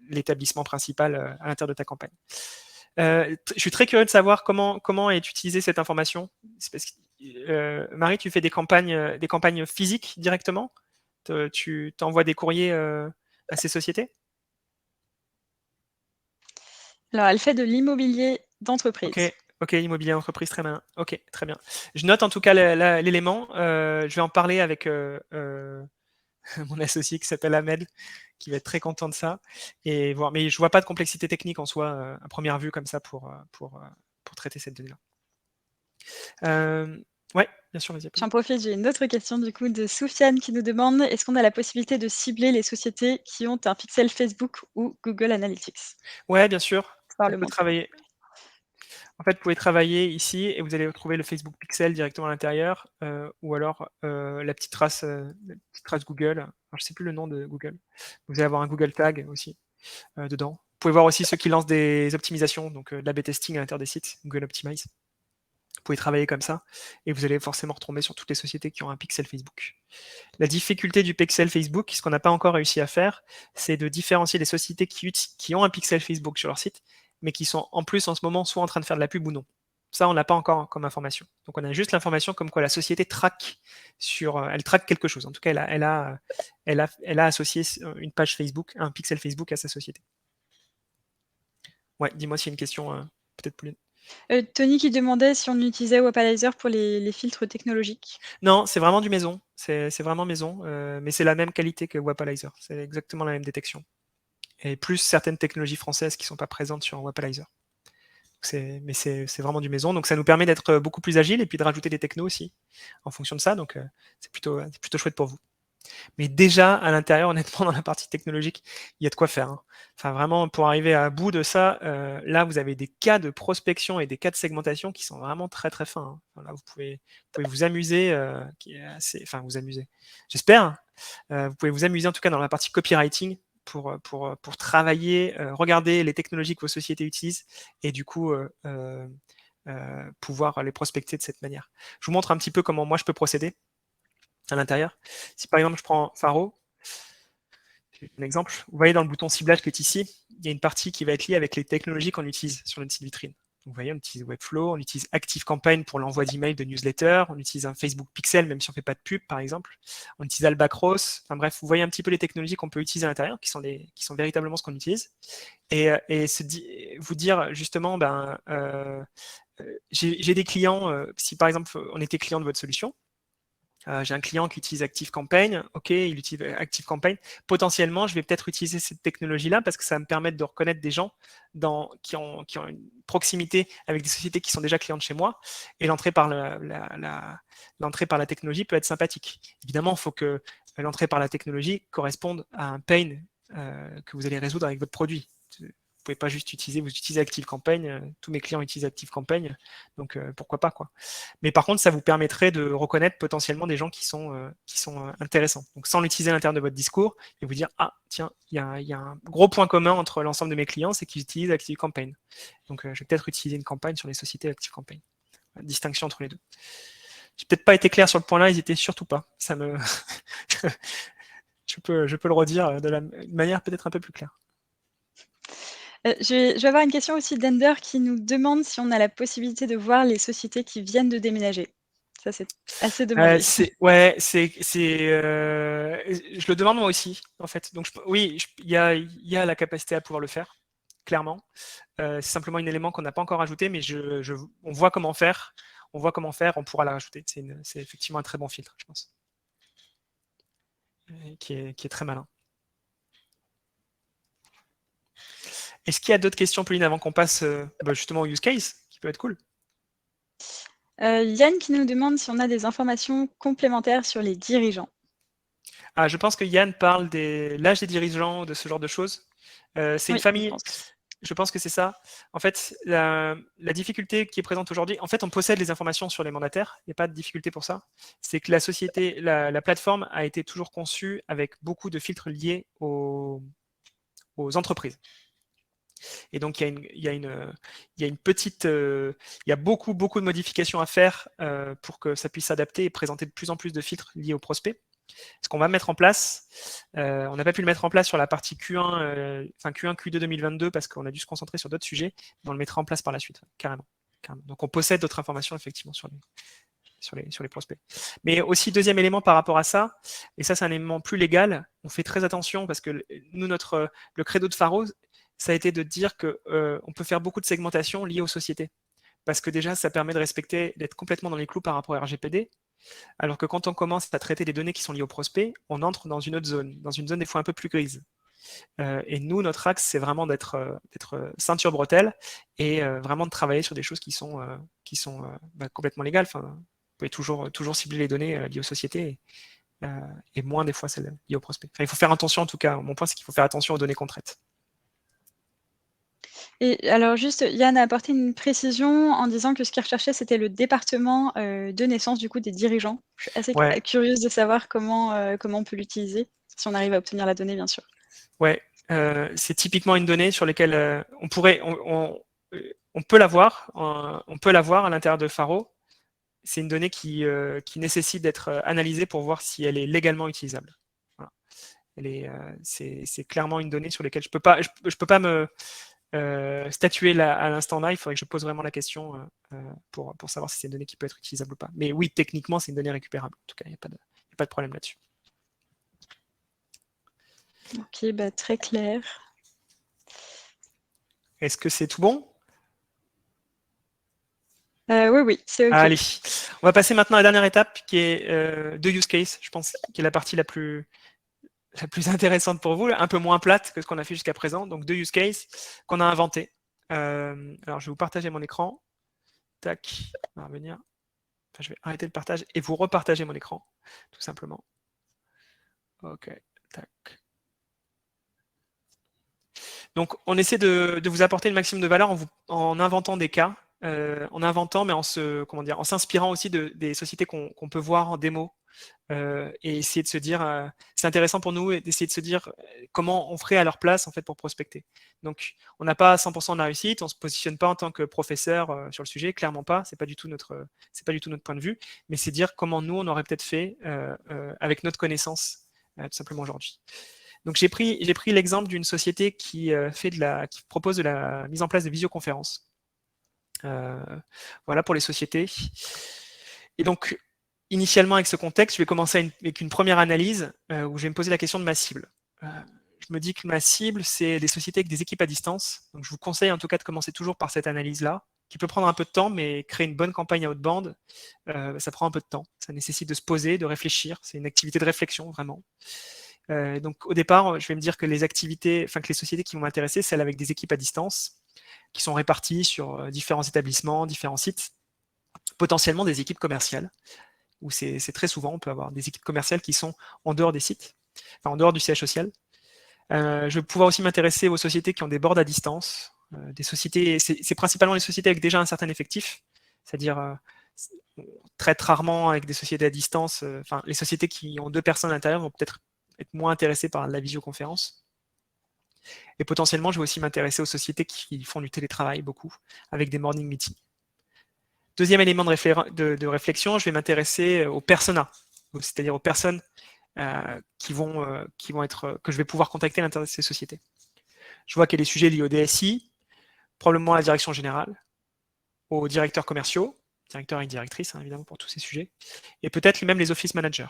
l'établissement principal à l'intérieur de ta campagne. Je suis très curieux de savoir comment est utilisée cette information. C'est parce que, Marie, tu fais des campagnes physiques directement? Tu t'envoies des courriers à ces sociétés? Alors elle fait de l'immobilier d'entreprise. Ok, immobilier entreprise, très bien. Ok, très bien. Je note en tout cas l'élément. Je vais en parler avec mon associé qui s'appelle Ahmed, qui va être très content de ça. Et voir. Mais je vois pas de complexité technique en soi à première vue comme ça pour traiter cette donnée-là. Ouais, bien sûr, vas-y. J'en profite, j'ai une autre question du coup de Soufiane qui nous demande: «Est-ce qu'on a la possibilité de cibler les sociétés qui ont un pixel Facebook ou Google Analytics?» Ouais, bien sûr. Pouvoir On le peut montrer. travailler. En fait, vous pouvez travailler ici et vous allez retrouver le Facebook Pixel directement à l'intérieur, ou alors la petite trace Google. Alors, je ne sais plus le nom de Google. Vous allez avoir un Google Tag aussi dedans. Vous pouvez voir aussi ceux qui lancent des optimisations, donc de l'A/B testing à l'intérieur des sites, Google Optimize. Vous pouvez travailler comme ça et vous allez forcément retomber sur toutes les sociétés qui ont un pixel Facebook. La difficulté du pixel Facebook, ce qu'on n'a pas encore réussi à faire, c'est de différencier les sociétés qui ont un pixel Facebook sur leur site, mais qui sont en plus en ce moment soit en train de faire de la pub ou non. Ça, on n'a pas encore comme information. Donc on a juste l'information comme quoi la société elle traque quelque chose. En tout cas, elle a associé une page Facebook, un pixel Facebook à sa société. Ouais, dis-moi s'il y a une question, peut-être plus. Tony qui demandait si on utilisait Wapalizer pour les filtres technologiques. Non, c'est vraiment du maison. C'est vraiment maison, mais c'est la même qualité que Wapalizer. C'est exactement la même détection. Et plus certaines technologies françaises qui ne sont pas présentes sur Wapalizer. Mais c'est vraiment du maison. Donc ça nous permet d'être beaucoup plus agile et puis de rajouter des technos aussi en fonction de ça. Donc c'est plutôt chouette pour vous. Mais déjà, à l'intérieur, honnêtement, dans la partie technologique, il y a de quoi faire. Hein. Enfin, vraiment, pour arriver à bout de ça, là, vous avez des cas de prospection et des cas de segmentation qui sont vraiment très, très fins. Hein. Enfin, là, vous pouvez vous amuser, enfin, vous amuser. J'espère. Vous pouvez vous amuser, en tout cas, dans la partie copywriting pour travailler, regarder les technologies que vos sociétés utilisent et du coup, pouvoir les prospecter de cette manière. Je vous montre un petit peu comment moi je peux procéder à l'intérieur. Si par exemple je prends Faro, un exemple, vous voyez dans le bouton ciblage qui est ici, il y a une partie qui va être liée avec les technologies qu'on utilise sur notre site vitrine. Donc, vous voyez, on utilise Webflow, on utilise ActiveCampaign pour l'envoi d'emails, de newsletters, on utilise un Facebook Pixel, même si on ne fait pas de pub, par exemple. On utilise Albacross. Enfin bref, vous voyez un petit peu les technologies qu'on peut utiliser à l'intérieur, qui sont véritablement ce qu'on utilise. Et vous dire justement, j'ai des clients, si par exemple on était client de votre solution, j'ai un client qui utilise ActiveCampaign, ok, il utilise ActiveCampaign. Potentiellement, je vais peut-être utiliser cette technologie-là parce que ça va me permettre de reconnaître des gens qui ont une proximité avec des sociétés qui sont déjà clientes chez moi. Et l'entrée par l'entrée par la technologie peut être sympathique. Évidemment, il faut que l'entrée par la technologie corresponde à un pain que vous allez résoudre avec votre produit. Vous pouvez pas juste utiliser, vous utilisez ActiveCampaign, tous mes clients utilisent ActiveCampaign, donc pourquoi pas quoi. Mais par contre, ça vous permettrait de reconnaître potentiellement des gens qui sont intéressants. Donc sans l'utiliser à l'intérieur de votre discours, et vous dire ah tiens, il y a un gros point commun entre l'ensemble de mes clients, c'est qu'ils utilisent ActiveCampaign. Donc je vais peut-être utiliser une campagne sur les sociétés ActiveCampaign. Distinction entre les deux. J'ai peut-être pas été clair sur le point là, n'hésitez surtout pas. Ça me je peux le redire de la manière peut-être un peu plus claire. Je vais avoir une question aussi d'Ender qui nous demande si on a la possibilité de voir les sociétés qui viennent de déménager. Ça, c'est assez demandé. Ouais, je le demande moi aussi, en fait. Donc oui, il y a la capacité à pouvoir le faire, clairement. C'est simplement un élément qu'on n'a pas encore ajouté, mais on voit comment faire. On voit comment faire, on pourra la rajouter. C'est effectivement un très bon filtre, je pense, qui est très malin. Est-ce qu'il y a d'autres questions, Pauline, avant qu'on passe justement au use case, qui peut être cool? Yann qui nous demande si on a des informations complémentaires sur les dirigeants. Ah, je pense que Yann parle de l'âge des dirigeants, de ce genre de choses. C'est une Oui, je famille, pense. je pense que c'est ça. En fait, la difficulté qui est présente aujourd'hui, en fait, on possède les informations sur les mandataires, il n'y a pas de difficulté pour ça. C'est que la société, la plateforme a été toujours conçue avec beaucoup de filtres liés aux entreprises. Et donc, il y a une petite, il y a beaucoup de modifications à faire pour que ça puisse s'adapter et présenter de plus en plus de filtres liés aux prospects. Ce qu'on va mettre en place, on n'a pas pu le mettre en place sur la partie Q1, Q1, Q2 2022 parce qu'on a dû se concentrer sur d'autres sujets, mais on le mettra en place par la suite, carrément. Donc on possède d'autres informations effectivement sur les prospects. Mais aussi, deuxième élément par rapport à ça, et ça c'est un élément plus légal, on fait très attention parce que nous, le credo de Faro, ça a été de dire qu'on peut faire beaucoup de segmentation liée aux sociétés. Parce que déjà, ça permet de respecter, d'être complètement dans les clous par rapport à RGPD, alors que quand on commence à traiter des données qui sont liées au prospect, on entre dans une autre zone, dans une zone des fois un peu plus grise. Et nous, notre axe, c'est vraiment d'être ceinture bretelle et vraiment de travailler sur des choses qui sont complètement légales. Enfin, vous pouvez toujours cibler les données liées aux sociétés et moins des fois celles liées au prospect. Enfin, il faut faire attention en tout cas. Mon point, c'est qu'il faut faire attention aux données qu'on traite. Et alors juste, Yann a apporté une précision en disant que ce qu'il recherchait, c'était le département, de naissance du coup des dirigeants. Je suis assez Ouais, curieuse de savoir comment on peut l'utiliser, si on arrive à obtenir la donnée, bien sûr. ouais. C'est typiquement une donnée sur laquelle on peut l'avoir, on peut l'avoir à l'intérieur de Faro. C'est une donnée qui nécessite d'être analysée pour voir si elle est légalement utilisable. Voilà. C'est clairement une donnée sur laquelle je peux pas me statuer là, à l'instant là. Il faudrait que je pose vraiment la question pour savoir si c'est une donnée qui peut être utilisable ou pas. Mais oui, techniquement, c'est une donnée récupérable. En tout cas, il n'y a pas de problème là-dessus. OK, bah, très clair. Est-ce que c'est tout bon? Oui, c'est OK. Allez, on va passer maintenant à la dernière étape qui est de use case, je pense, qui est la partie la plus intéressante pour vous, un peu moins plate que ce qu'on a fait jusqu'à présent. Donc, deux use cases qu'on a inventés. Alors, je vais vous partager mon écran. Tac, on va revenir. Enfin, je vais arrêter le partage et vous repartager mon écran, tout simplement. Ok, tac. Donc, on essaie de vous apporter le maximum de valeur en inventant des cas, en inventant, mais en s'inspirant aussi des sociétés qu'on peut voir en démo, et essayer de se dire, c'est intéressant pour nous d'essayer de se dire comment on ferait à leur place en fait pour prospecter. Donc, on n'a pas 100% de la réussite, on se positionne pas en tant que professeur sur le sujet, clairement pas. C'est pas du tout notre point de vue, mais c'est dire comment nous on aurait peut-être fait avec notre connaissance tout simplement aujourd'hui. Donc j'ai pris l'exemple d'une société qui propose de la mise en place de visioconférences. Voilà pour les sociétés. Et donc initialement avec ce contexte, je vais commencer avec une première analyse où je vais me poser la question de ma cible. Je me dis que ma cible, c'est des sociétés avec des équipes à distance. Donc je vous conseille en tout cas de commencer toujours par cette analyse-là, qui peut prendre un peu de temps, mais créer une bonne campagne à haute bande, ça prend un peu de temps. Ça nécessite de se poser, de réfléchir. C'est une activité de réflexion, vraiment. Donc au départ, je vais me dire que les sociétés qui vont m'intéresser, celles avec des équipes à distance, qui sont réparties sur différents établissements, différents sites, potentiellement des équipes commerciales, où c'est très souvent, on peut avoir des équipes commerciales qui sont en dehors des sites, enfin en dehors du siège social. Je vais pouvoir aussi m'intéresser aux sociétés qui ont des boards à distance, des sociétés, c'est principalement les sociétés avec déjà un certain effectif, c'est-à-dire traite rarement avec des sociétés à distance, les sociétés qui ont 2 personnes à l'intérieur vont peut-être être moins intéressées par la visioconférence. Et potentiellement, je vais aussi m'intéresser aux sociétés qui font du télétravail beaucoup, avec des morning meetings. Deuxième élément de réflexion, je vais m'intéresser aux personas, c'est-à-dire aux personnes qui vont être, que je vais pouvoir contacter à l'intérieur de ces sociétés. Je vois qu'il y a des sujets liés au DSI, probablement à la direction générale, aux directeurs commerciaux, directeurs et directrices, hein, évidemment, pour tous ces sujets, et peut-être même les office managers,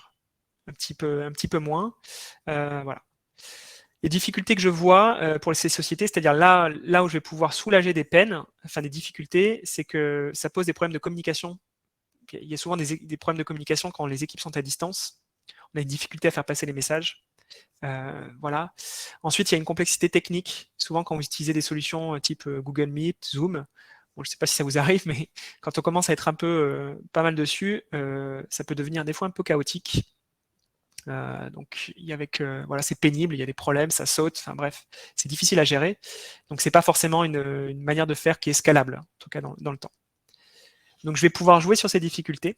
un petit peu moins. Voilà. Les difficultés que je vois pour ces sociétés, c'est-à-dire là où je vais pouvoir soulager des peines, enfin des difficultés, c'est que ça pose des problèmes de communication. Il y a souvent des problèmes de communication quand les équipes sont à distance. On a une difficulté à faire passer les messages. Voilà. Ensuite, il y a une complexité technique. Souvent, quand vous utilisez des solutions type Google Meet, Zoom, bon, je ne sais pas si ça vous arrive, mais quand on commence à être un peu pas mal dessus, ça peut devenir des fois un peu chaotique. Donc, voilà, c'est pénible, il y a des problèmes, ça saute, enfin bref, c'est difficile à gérer. Donc, c'est pas forcément une manière de faire qui est scalable, en tout cas dans le temps. Donc, je vais pouvoir jouer sur ces difficultés.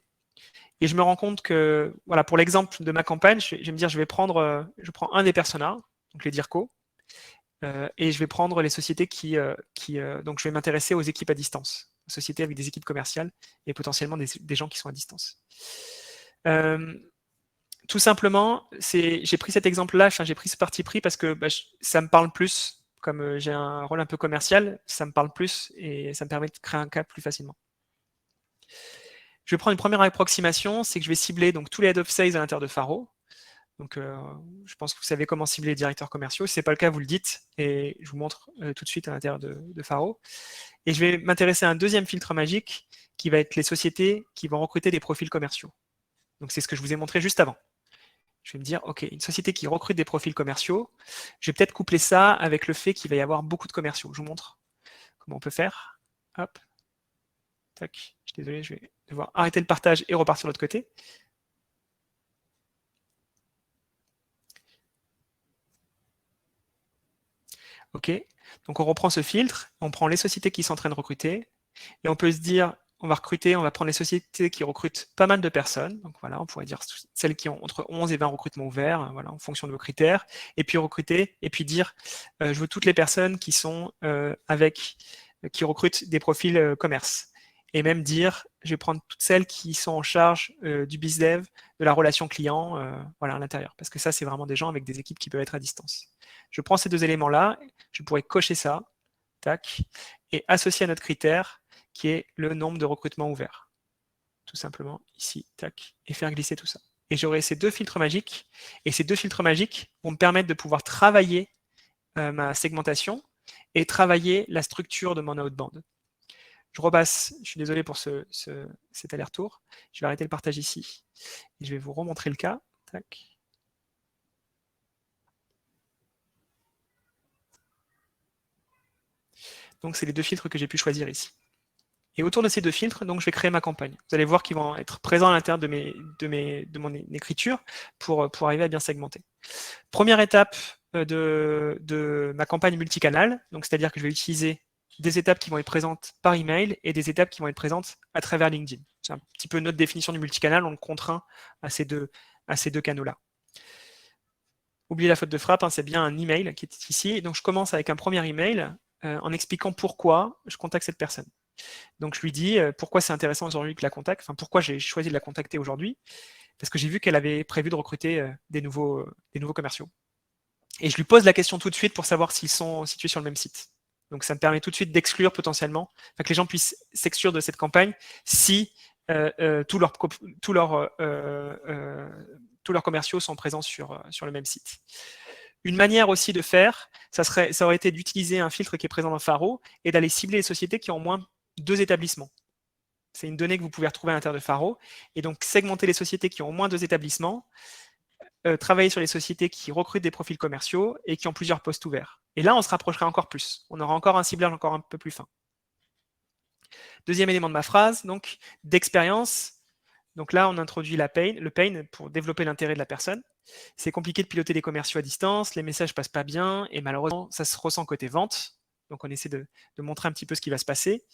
Et je me rends compte que, voilà, pour l'exemple de ma campagne, je vais me dire, je prends un des personas, donc les DIRCO, et je vais prendre les sociétés donc je vais m'intéresser aux équipes à distance, aux sociétés avec des équipes commerciales et potentiellement des gens qui sont à distance. Tout simplement, j'ai pris cet exemple-là, j'ai pris ce parti pris parce que ça me parle plus, comme j'ai un rôle un peu commercial, ça me parle plus et ça me permet de créer un cas plus facilement. Je vais prendre une première approximation, c'est que je vais cibler donc tous les head of sales à l'intérieur de Faro. Donc, je pense que vous savez comment cibler les directeurs commerciaux. Si ce n'est pas le cas, vous le dites et je vous montre tout de suite à l'intérieur de Faro. Et je vais m'intéresser à un deuxième filtre magique qui va être les sociétés qui vont recruter des profils commerciaux. Donc, c'est ce que je vous ai montré juste avant. Je vais me dire, OK, une société qui recrute des profils commerciaux, je vais peut-être coupler ça avec le fait qu'il va y avoir beaucoup de commerciaux. Je vous montre comment on peut faire. Hop. Tac. Je suis désolé, je vais devoir arrêter le partage et repartir de l'autre côté. OK. Donc on reprend ce filtre, on prend les sociétés qui sont en train de recruter, et on peut se dire, on va prendre les sociétés qui recrutent pas mal de personnes. Donc voilà, on pourrait dire celles qui ont entre 11 et 20 recrutements ouverts, voilà, en fonction de vos critères, et puis recruter, et puis dire, je veux toutes les personnes qui sont qui recrutent des profils commerce. Et même dire, je vais prendre toutes celles qui sont en charge du bizdev, de la relation client, voilà, à l'intérieur. Parce que ça, c'est vraiment des gens avec des équipes qui peuvent être à distance. Je prends ces deux éléments-là, je pourrais cocher ça, tac, et associer à notre critère qui est le nombre de recrutements ouverts. Tout simplement ici, tac, et faire glisser tout ça. Et j'aurai ces deux filtres magiques, et ces deux filtres magiques vont me permettre de pouvoir travailler ma segmentation et travailler la structure de mon outbound. Je repasse, je suis désolé pour cet aller-retour, je vais arrêter le partage ici, et je vais vous remontrer le cas, tac. Donc c'est les deux filtres que j'ai pu choisir ici. Et autour de ces 2 filtres, donc, je vais créer ma campagne. Vous allez voir qu'ils vont être présents à l'intérieur de mon écriture pour arriver à bien segmenter. Première étape de ma campagne multicanal, donc c'est-à-dire que je vais utiliser des étapes qui vont être présentes par email et des étapes qui vont être présentes à travers LinkedIn. C'est un petit peu notre définition du multicanal, on le contraint à ces deux canaux-là. Oubliez la faute de frappe, hein, c'est bien un email qui est ici. Donc je commence avec un premier email en expliquant pourquoi je contacte cette personne. Donc je lui dis pourquoi c'est intéressant aujourd'hui que la contacte, enfin pourquoi j'ai choisi de la contacter aujourd'hui, parce que j'ai vu qu'elle avait prévu de recruter des nouveaux commerciaux. Et je lui pose la question tout de suite pour savoir s'ils sont situés sur le même site. Donc ça me permet tout de suite d'exclure potentiellement, enfin que les gens puissent s'exclure de cette campagne si tous leurs commerciaux sont présents sur le même site. Une manière aussi de faire, ça aurait été d'utiliser un filtre qui est présent dans Faro et d'aller cibler les sociétés qui ont au moins 2 établissements. C'est une donnée que vous pouvez retrouver à l'intérieur de Faro. Et donc segmenter les sociétés qui ont au moins 2 établissements, travailler sur les sociétés qui recrutent des profils commerciaux et qui ont plusieurs postes ouverts. Et là, on se rapprocherait encore plus. On aura encore un ciblage encore un peu plus fin. Deuxième élément de ma phrase, donc d'expérience. Donc là, on introduit le pain pour développer l'intérêt de la personne. C'est compliqué de piloter des commerciaux à distance, les messages passent pas bien et malheureusement, ça se ressent côté vente. Donc on essaie de montrer un petit peu ce qui va se passer.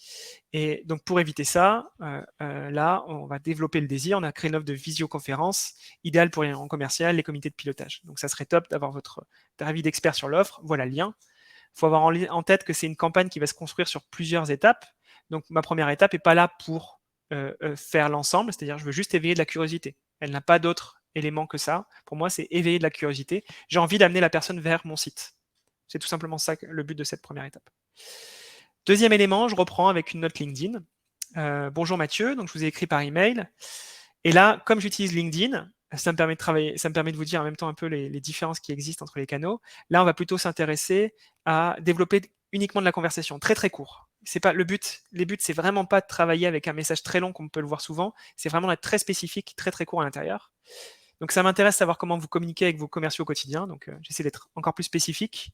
Et donc pour éviter ça, là, on va développer le désir. On a créé une offre de visioconférence idéale pour les réunions commerciales, les comités de pilotage. Donc ça serait top d'avoir votre avis d'expert sur l'offre. Voilà le lien. Il faut avoir en tête que c'est une campagne qui va se construire sur plusieurs étapes. Donc ma première étape n'est pas là pour faire l'ensemble, c'est-à-dire je veux juste éveiller de la curiosité. Elle n'a pas d'autres éléments que ça. Pour moi, c'est éveiller de la curiosité. J'ai envie d'amener la personne vers mon site. C'est tout simplement ça le but de cette première étape. Deuxième élément, je reprends avec une note LinkedIn. Bonjour Mathieu, donc je vous ai écrit par email. Et là, comme j'utilise LinkedIn, ça me permet de travailler, ça me permet de vous dire en même temps un peu les différences qui existent entre les canaux. Là, on va plutôt s'intéresser à développer uniquement de la conversation, très très court. C'est pas le but. Les buts, c'est vraiment pas de travailler avec un message très long, comme on peut le voir souvent. C'est vraiment d'être très spécifique, très très court à l'intérieur. Donc ça m'intéresse de savoir comment vous communiquez avec vos commerciaux au quotidien. Donc j'essaie d'être encore plus spécifique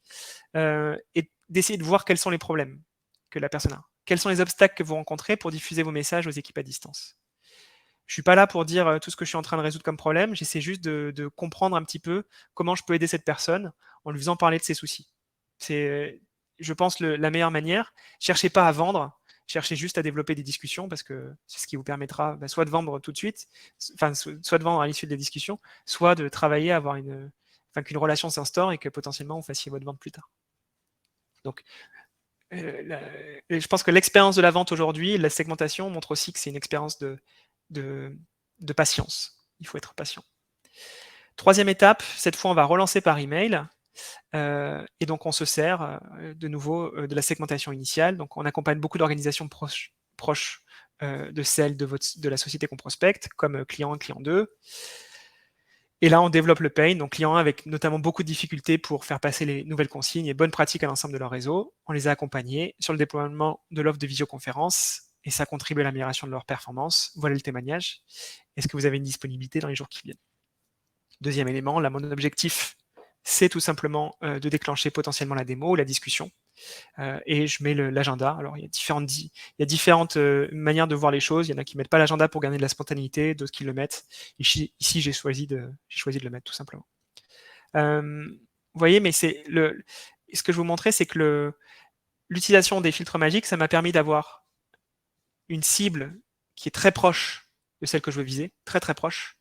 et d'essayer de voir quels sont les problèmes que la personne a. Quels sont les obstacles que vous rencontrez pour diffuser vos messages aux équipes à distance. Je ne suis pas là pour dire tout ce que je suis en train de résoudre comme problème. J'essaie juste de comprendre un petit peu comment je peux aider cette personne en lui faisant parler de ses soucis. C'est, je pense, la meilleure manière. Cherchez pas à vendre, cherchez juste à développer des discussions parce que c'est ce qui vous permettra soit de vendre tout de suite, soit de vendre à l'issue des discussions, soit de travailler à avoir qu'une relation s'instaure et que potentiellement vous fassiez votre vente plus tard. Donc, je pense que l'expérience de la vente aujourd'hui, la segmentation montre aussi que c'est une expérience de patience. Il faut être patient. Troisième étape, cette fois on va relancer par email. Et donc on se sert de nouveau de la segmentation initiale. Donc on accompagne beaucoup d'organisations proches de celles de la société qu'on prospecte, comme client 1, client 2. Et là, on développe le pain, donc client 1 avec notamment beaucoup de difficultés pour faire passer les nouvelles consignes et bonnes pratiques à l'ensemble de leur réseau. On les a accompagnés sur le déploiement de l'offre de visioconférence et ça contribue à l'amélioration de leur performance. Voilà le témoignage. Est-ce que vous avez une disponibilité dans les jours qui viennent? Deuxième élément, là, mon objectif, c'est tout simplement de déclencher potentiellement la démo ou la discussion. Et je mets l'agenda. Alors, il y a différentes manières de voir les choses. Il y en a qui ne mettent pas l'agenda pour gagner de la spontanéité, d'autres qui le mettent. Ici, j'ai choisi de le mettre tout simplement. Vous voyez, mais ce que je vous montrais, c'est que l'utilisation des filtres magiques, ça m'a permis d'avoir une cible qui est très proche de celle que je veux viser, très très proche,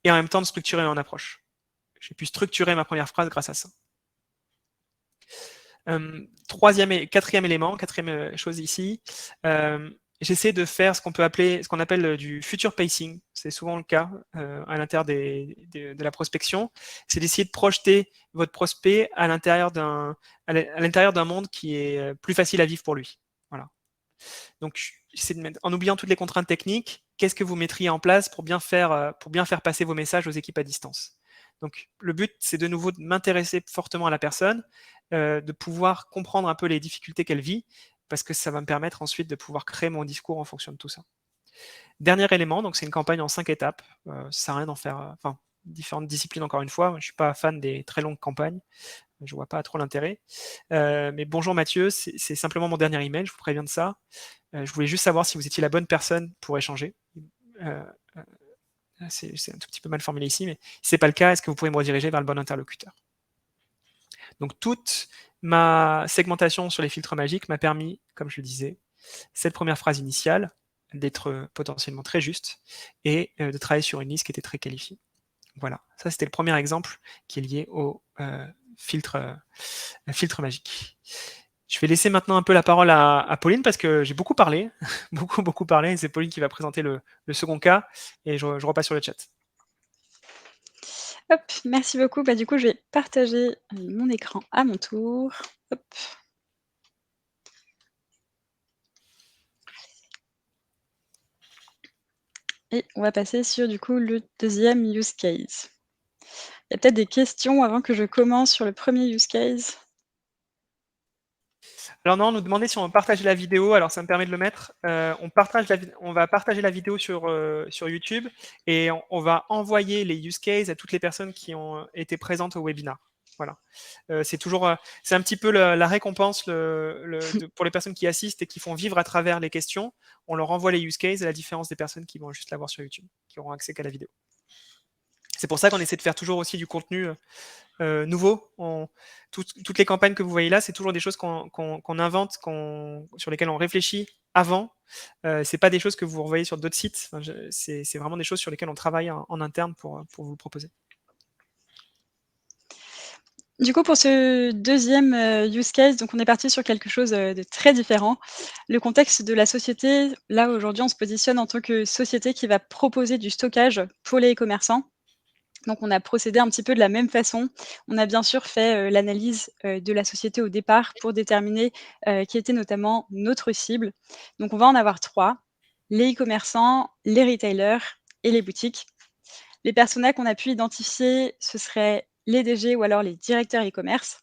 et en même temps de structurer mon approche. J'ai pu structurer ma première phrase grâce à ça. Quatrième chose ici, j'essaie de faire ce qu'on appelle du future pacing. C'est souvent le cas à l'intérieur de la prospection. C'est d'essayer de projeter votre prospect à l'intérieur d'un monde qui est plus facile à vivre pour lui. Voilà. Donc, j'essaie de mettre, en oubliant toutes les contraintes techniques, qu'est-ce que vous mettriez en place pour bien faire passer vos messages aux équipes à distance. Donc, le but, c'est de nouveau de m'intéresser fortement à la personne, de pouvoir comprendre un peu les difficultés qu'elle vit, parce que ça va me permettre ensuite de pouvoir créer mon discours en fonction de tout ça. Dernier élément, donc c'est une campagne en 5 étapes. Ça sert à rien d'en faire, différentes disciplines encore une fois. Je ne suis pas fan des très longues campagnes. Je vois pas trop l'intérêt. Mais bonjour Mathieu, c'est simplement mon dernier email, je vous préviens de ça. Je voulais juste savoir si vous étiez la bonne personne pour échanger. Euh, c'est un tout petit peu mal formulé ici, mais si c'est pas le cas, est-ce que vous pouvez me rediriger vers le bon interlocuteur? Donc toute ma segmentation sur les filtres magiques m'a permis, comme je le disais, cette première phrase initiale, d'être potentiellement très juste et de travailler sur une liste qui était très qualifiée. Voilà, ça c'était le premier exemple qui est lié au filtre, filtre magique. Je vais laisser maintenant un peu la parole à Pauline parce que j'ai beaucoup parlé, beaucoup parlé, et c'est Pauline qui va présenter le second cas, et je repasse sur le chat. Hop, merci beaucoup. Bah, du coup, je vais partager mon écran à mon tour. Hop. Et on va passer sur, du coup, le deuxième use case. Il y a peut-être des questions avant que je commence sur le premier use case? Alors non, on nous demandait si on partageait la vidéo, alors ça me permet de le mettre. On va partager la vidéo sur YouTube, et on va envoyer les use cases à toutes les personnes qui ont été présentes au webinar. Voilà. C'est toujours, c'est un petit peu la récompense pour les personnes qui assistent et qui font vivre à travers les questions. On leur envoie les use cases, à la différence des personnes qui vont juste la voir sur YouTube, qui auront accès qu'à la vidéo. C'est pour ça qu'on essaie de faire toujours aussi du contenu nouveau. Toutes les campagnes que vous voyez là, c'est toujours des choses qu'on invente, sur lesquelles on réfléchit avant. C'est pas des choses que vous revoyez sur d'autres sites. Enfin, c'est vraiment des choses sur lesquelles on travaille en interne pour vous proposer. Du coup, pour ce deuxième use case, donc on est parti sur quelque chose de très différent. Le contexte de la société, là aujourd'hui, on se positionne en tant que société qui va proposer du stockage pour les e-commerçants. Donc on a procédé un petit peu de la même façon. On a bien sûr fait l'analyse de la société au départ pour déterminer qui était notamment notre cible. Donc on va en avoir 3, les e-commerçants, les retailers et les boutiques. Les personas qu'on a pu identifier, ce seraient les DG ou alors les directeurs e-commerce.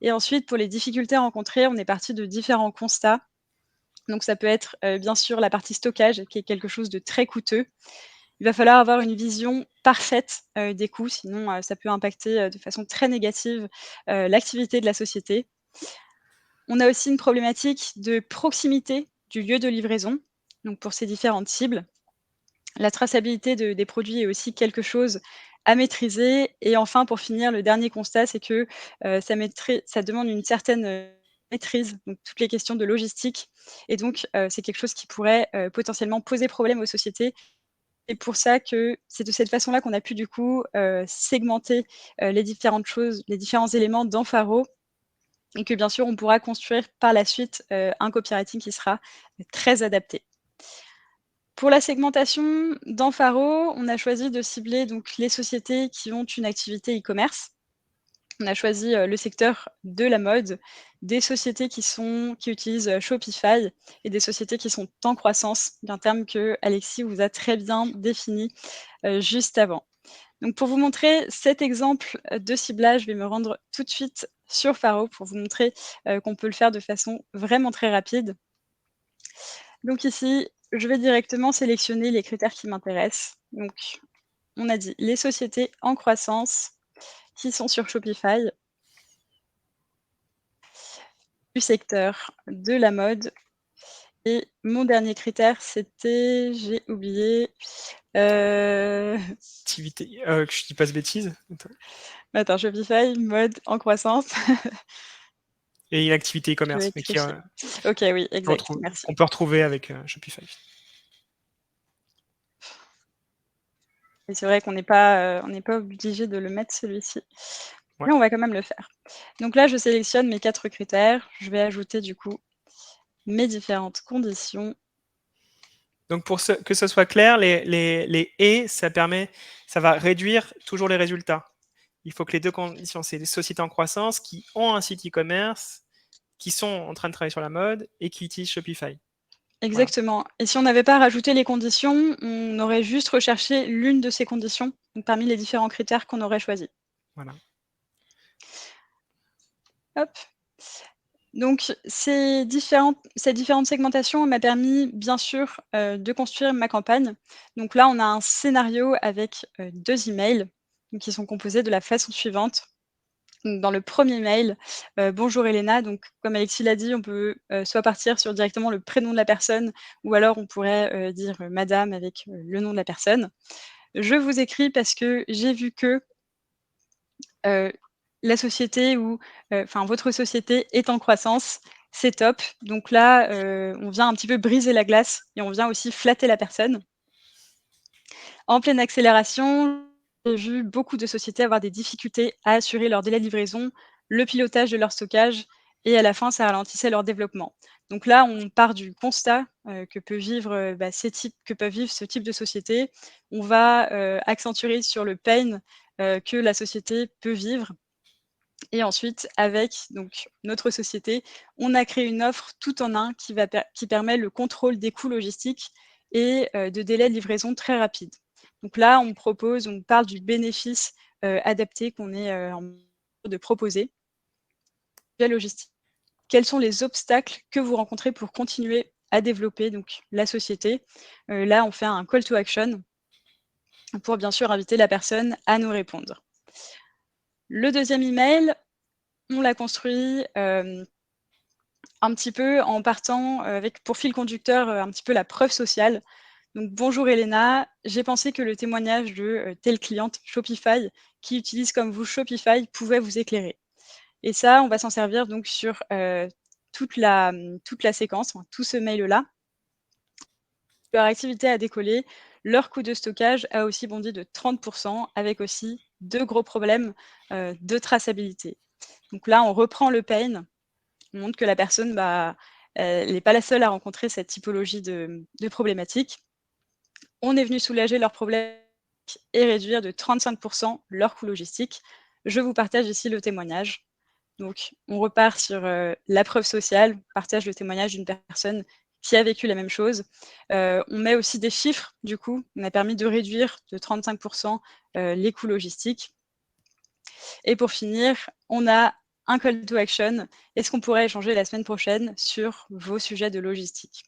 Et ensuite, pour les difficultés rencontrées, on est parti de différents constats. Donc ça peut être bien sûr la partie stockage, qui est quelque chose de très coûteux. Il va falloir avoir une vision parfaite des coûts, sinon ça peut impacter de façon très négative l'activité de la société. On a aussi une problématique de proximité du lieu de livraison, donc pour ces différentes cibles. La traçabilité des produits est aussi quelque chose à maîtriser. Et enfin, pour finir, le dernier constat, c'est que ça demande une certaine maîtrise, donc toutes les questions de logistique. Et donc, c'est quelque chose qui pourrait potentiellement poser problème aux sociétés. C'est pour ça que c'est de cette façon-là qu'on a pu du coup segmenter les différentes choses, les différents éléments dans Faro, et que bien sûr on pourra construire par la suite un copywriting qui sera très adapté. Pour la segmentation, dans Faro, on a choisi de cibler donc les sociétés qui ont une activité e-commerce. On a choisi le secteur de la mode, des sociétés qui utilisent Shopify et des sociétés qui sont en croissance, un terme que Alexis vous a très bien défini juste avant. Donc pour vous montrer cet exemple de ciblage, je vais me rendre tout de suite sur Faro pour vous montrer qu'on peut le faire de façon vraiment très rapide. Donc ici, je vais directement sélectionner les critères qui m'intéressent. Donc on a dit les sociétés en croissance qui sont sur Shopify, du secteur de la mode, et mon dernier critère, c'était, j'ai oublié, Activité, que je dis pas de bêtises. attends, Shopify, mode en croissance. Et une activité Je vais e-commerce, mais tricher. OK, oui, exact, merci. qu'on peut retrouver avec Shopify. Et c'est vrai qu'on n'est pas obligé de le mettre celui-ci, Ouais. mais on va quand même le faire. Donc là, je sélectionne mes 4 critères. Je vais ajouter du coup mes différentes conditions. Donc pour que ce soit clair, les et, ça va réduire toujours les résultats. Il faut que les deux conditions, c'est des sociétés en croissance qui ont un site e-commerce, qui sont en train de travailler sur la mode et qui utilisent Shopify. Voilà. Exactement. Et si on n'avait pas rajouté les conditions, on aurait juste recherché l'une de ces conditions, donc parmi les différents critères qu'on aurait choisis. Voilà. Hop. Donc cette différente segmentation m'a permis bien sûr de construire ma campagne. Donc là, on a un scénario avec 2 emails, donc qui sont composés de la façon suivante. Donc dans le premier mail, «Bonjour Elena», donc comme Alexis l'a dit, on peut, soit partir sur directement le prénom de la personne ou alors on pourrait, dire, madame avec, le nom de la personne. «Je vous écris parce que j'ai vu que, heu, la société ou, enfin votre société est en croissance, c'est top». Donc là, on vient un petit peu briser la glace et on vient aussi flatter la personne. En pleine accélération, j'ai vu beaucoup de sociétés avoir des difficultés à assurer leur délai de livraison, le pilotage de leur stockage et à la fin, ça ralentissait leur développement. Donc là, on part du constat, que peut vivre, que peuvent vivre ce type de société. On va, accentuer sur le pain, que la société peut vivre et ensuite avec donc notre société, on a créé une offre tout en un qui permet le contrôle des coûts logistiques et de délais de livraison très rapides. Donc là, on parle du bénéfice, adapté qu'on est, en mesure de proposer. La logistique. Quels sont les obstacles que vous rencontrez pour continuer à développer donc la société? Là, on fait un call to action pour bien sûr inviter la personne à nous répondre. Le deuxième email, on l'a construit, un petit peu en partant, avec pour fil conducteur, un petit peu la preuve sociale. Donc: «Bonjour Elena, j'ai pensé que le témoignage de, telle cliente Shopify qui utilise comme vous Shopify pouvait vous éclairer». Et ça, on va s'en servir donc sur, toute la séquence, enfin tout ce mail-là. Leur activité a décollé, leur coût de stockage a aussi bondi de 30 avec aussi 2 gros problèmes, de traçabilité. Donc là, on reprend le pain. On montre que la personne, bah, elle n'est pas la seule à rencontrer cette typologie de problématiques. On est venu soulager leurs problèmes et réduire de 35 leurs coûts logistiques. Je vous partage ici le témoignage. Donc, on repart sur, la preuve sociale, on partage le témoignage d'une personne qui a vécu la même chose. On met aussi des chiffres, du coup. On a permis de réduire de 35 les coûts logistiques. Et pour finir, on a un call to action. Est-ce qu'on pourrait échanger la semaine prochaine sur vos sujets de logistique?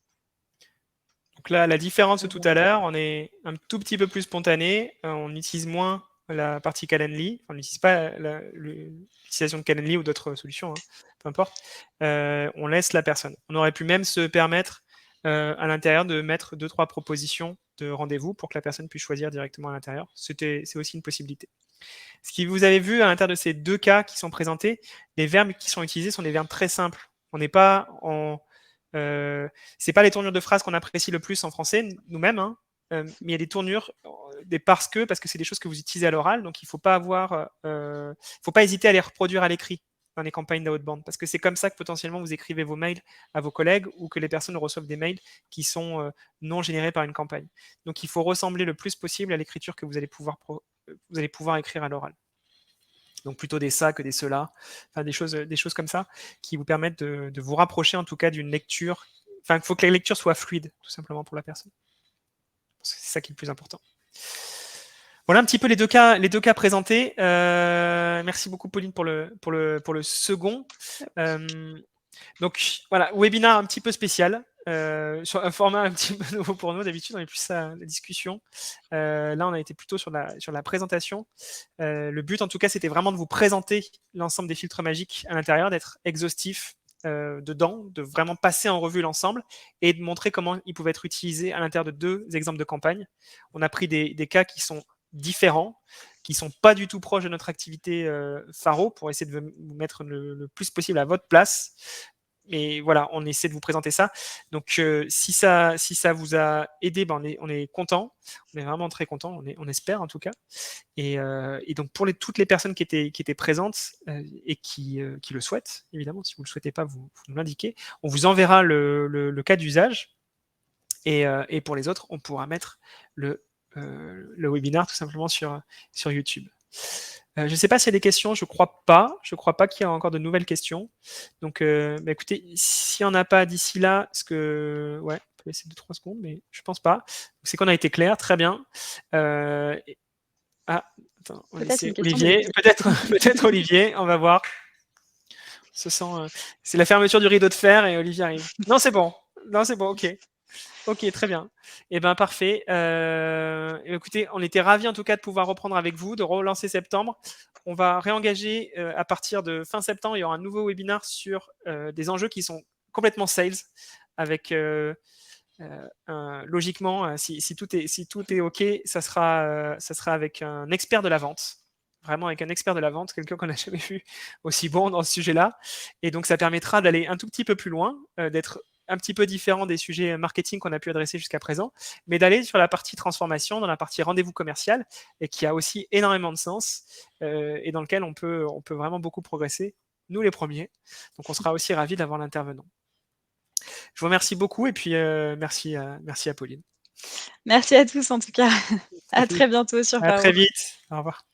Donc là, la différence de tout Voilà. à l'heure, on est un tout petit peu plus spontané, on utilise moins la partie Calendly, on n'utilise pas l'utilisation de Calendly ou d'autres solutions, hein, peu importe. On laisse la personne. On aurait pu même se permettre à l'intérieur de mettre 2-3 propositions de rendez-vous pour que la personne puisse choisir directement à l'intérieur. C'est aussi une possibilité. Ce que vous avez vu à l'intérieur de ces deux cas qui sont présentés, les verbes qui sont utilisés sont des verbes très simples. On n'est pas en c'est pas les tournures de phrases qu'on apprécie le plus en français nous-mêmes, hein, mais il y a des tournures, des parce que c'est des choses que vous utilisez à l'oral, donc il faut pas faut pas hésiter à les reproduire à l'écrit dans les campagnes d'outbound, parce que c'est comme ça que potentiellement vous écrivez vos mails à vos collègues ou que les personnes reçoivent des mails qui sont non générés par une campagne. Donc il faut ressembler le plus possible à l'écriture que vous allez pouvoir écrire à l'oral. Donc plutôt des ça que des cela, enfin des choses comme ça qui vous permettent de vous rapprocher en tout cas d'une lecture. Enfin, il faut que la lecture soit fluide, tout simplement pour la personne. C'est ça qui est le plus important. Voilà un petit peu les deux cas présentés. Merci beaucoup Pauline pour le second. Donc voilà, webinaire un petit peu spécial, sur un format un petit peu nouveau pour nous. D'habitude, on est plus à la discussion. Là, on a été plutôt sur la présentation. Le but, en tout cas, c'était vraiment de vous présenter l'ensemble des filtres magiques à l'intérieur, d'être exhaustif dedans, de vraiment passer en revue l'ensemble et de montrer comment ils pouvaient être utilisés à l'intérieur de 2 exemples de campagne. On a pris des cas qui sont différents, qui sont pas du tout proches de notre activité Faro, pour essayer de vous mettre le plus possible à votre place. Mais voilà, on essaie de vous présenter ça. Donc, si ça vous a aidé, ben on est content. On est vraiment très content. On espère en tout cas. Et donc pour toutes les personnes qui étaient présentes et qui le souhaitent, évidemment, si vous ne le souhaitez pas, vous nous l'indiquez. On vous enverra le cas d'usage. Et pour les autres, on pourra mettre le webinaire tout simplement sur YouTube. Je ne sais pas s'il y a des questions, je crois pas. Je crois pas qu'il y a encore de nouvelles questions. Donc, écoutez, s'il n'y en a pas d'ici là, ouais, on peut laisser 2-3 secondes, mais je pense pas. C'est qu'on a été clair, très bien. Attends, on va Peut-être laisser une question Olivier. d'Olivier. Peut-être Olivier, on va voir. C'est la fermeture du rideau de fer et Olivier arrive. Non, c'est bon. Non, c'est bon, ok. Ok, très bien. Eh ben parfait. Écoutez, on était ravis en tout cas de pouvoir reprendre avec vous, de relancer septembre. On va réengager à partir de fin septembre. Il y aura un nouveau webinaire sur des enjeux qui sont complètement sales, avec logiquement, si tout est ok, ça sera avec un expert de la vente. Vraiment avec un expert de la vente, quelqu'un qu'on n'a jamais vu aussi bon dans ce sujet-là. Et donc, ça permettra d'aller un tout petit peu plus loin, d'être un petit peu différent des sujets marketing qu'on a pu adresser jusqu'à présent, mais d'aller sur la partie transformation, dans la partie rendez-vous commercial, et qui a aussi énormément de sens, et dans lequel on peut vraiment beaucoup progresser, nous les premiers. Donc, on sera aussi ravis d'avoir l'intervenant. Je vous remercie beaucoup, et puis merci, merci à Pauline. Merci à tous en tout cas. À très bientôt sur À très Paro. vite. Au revoir.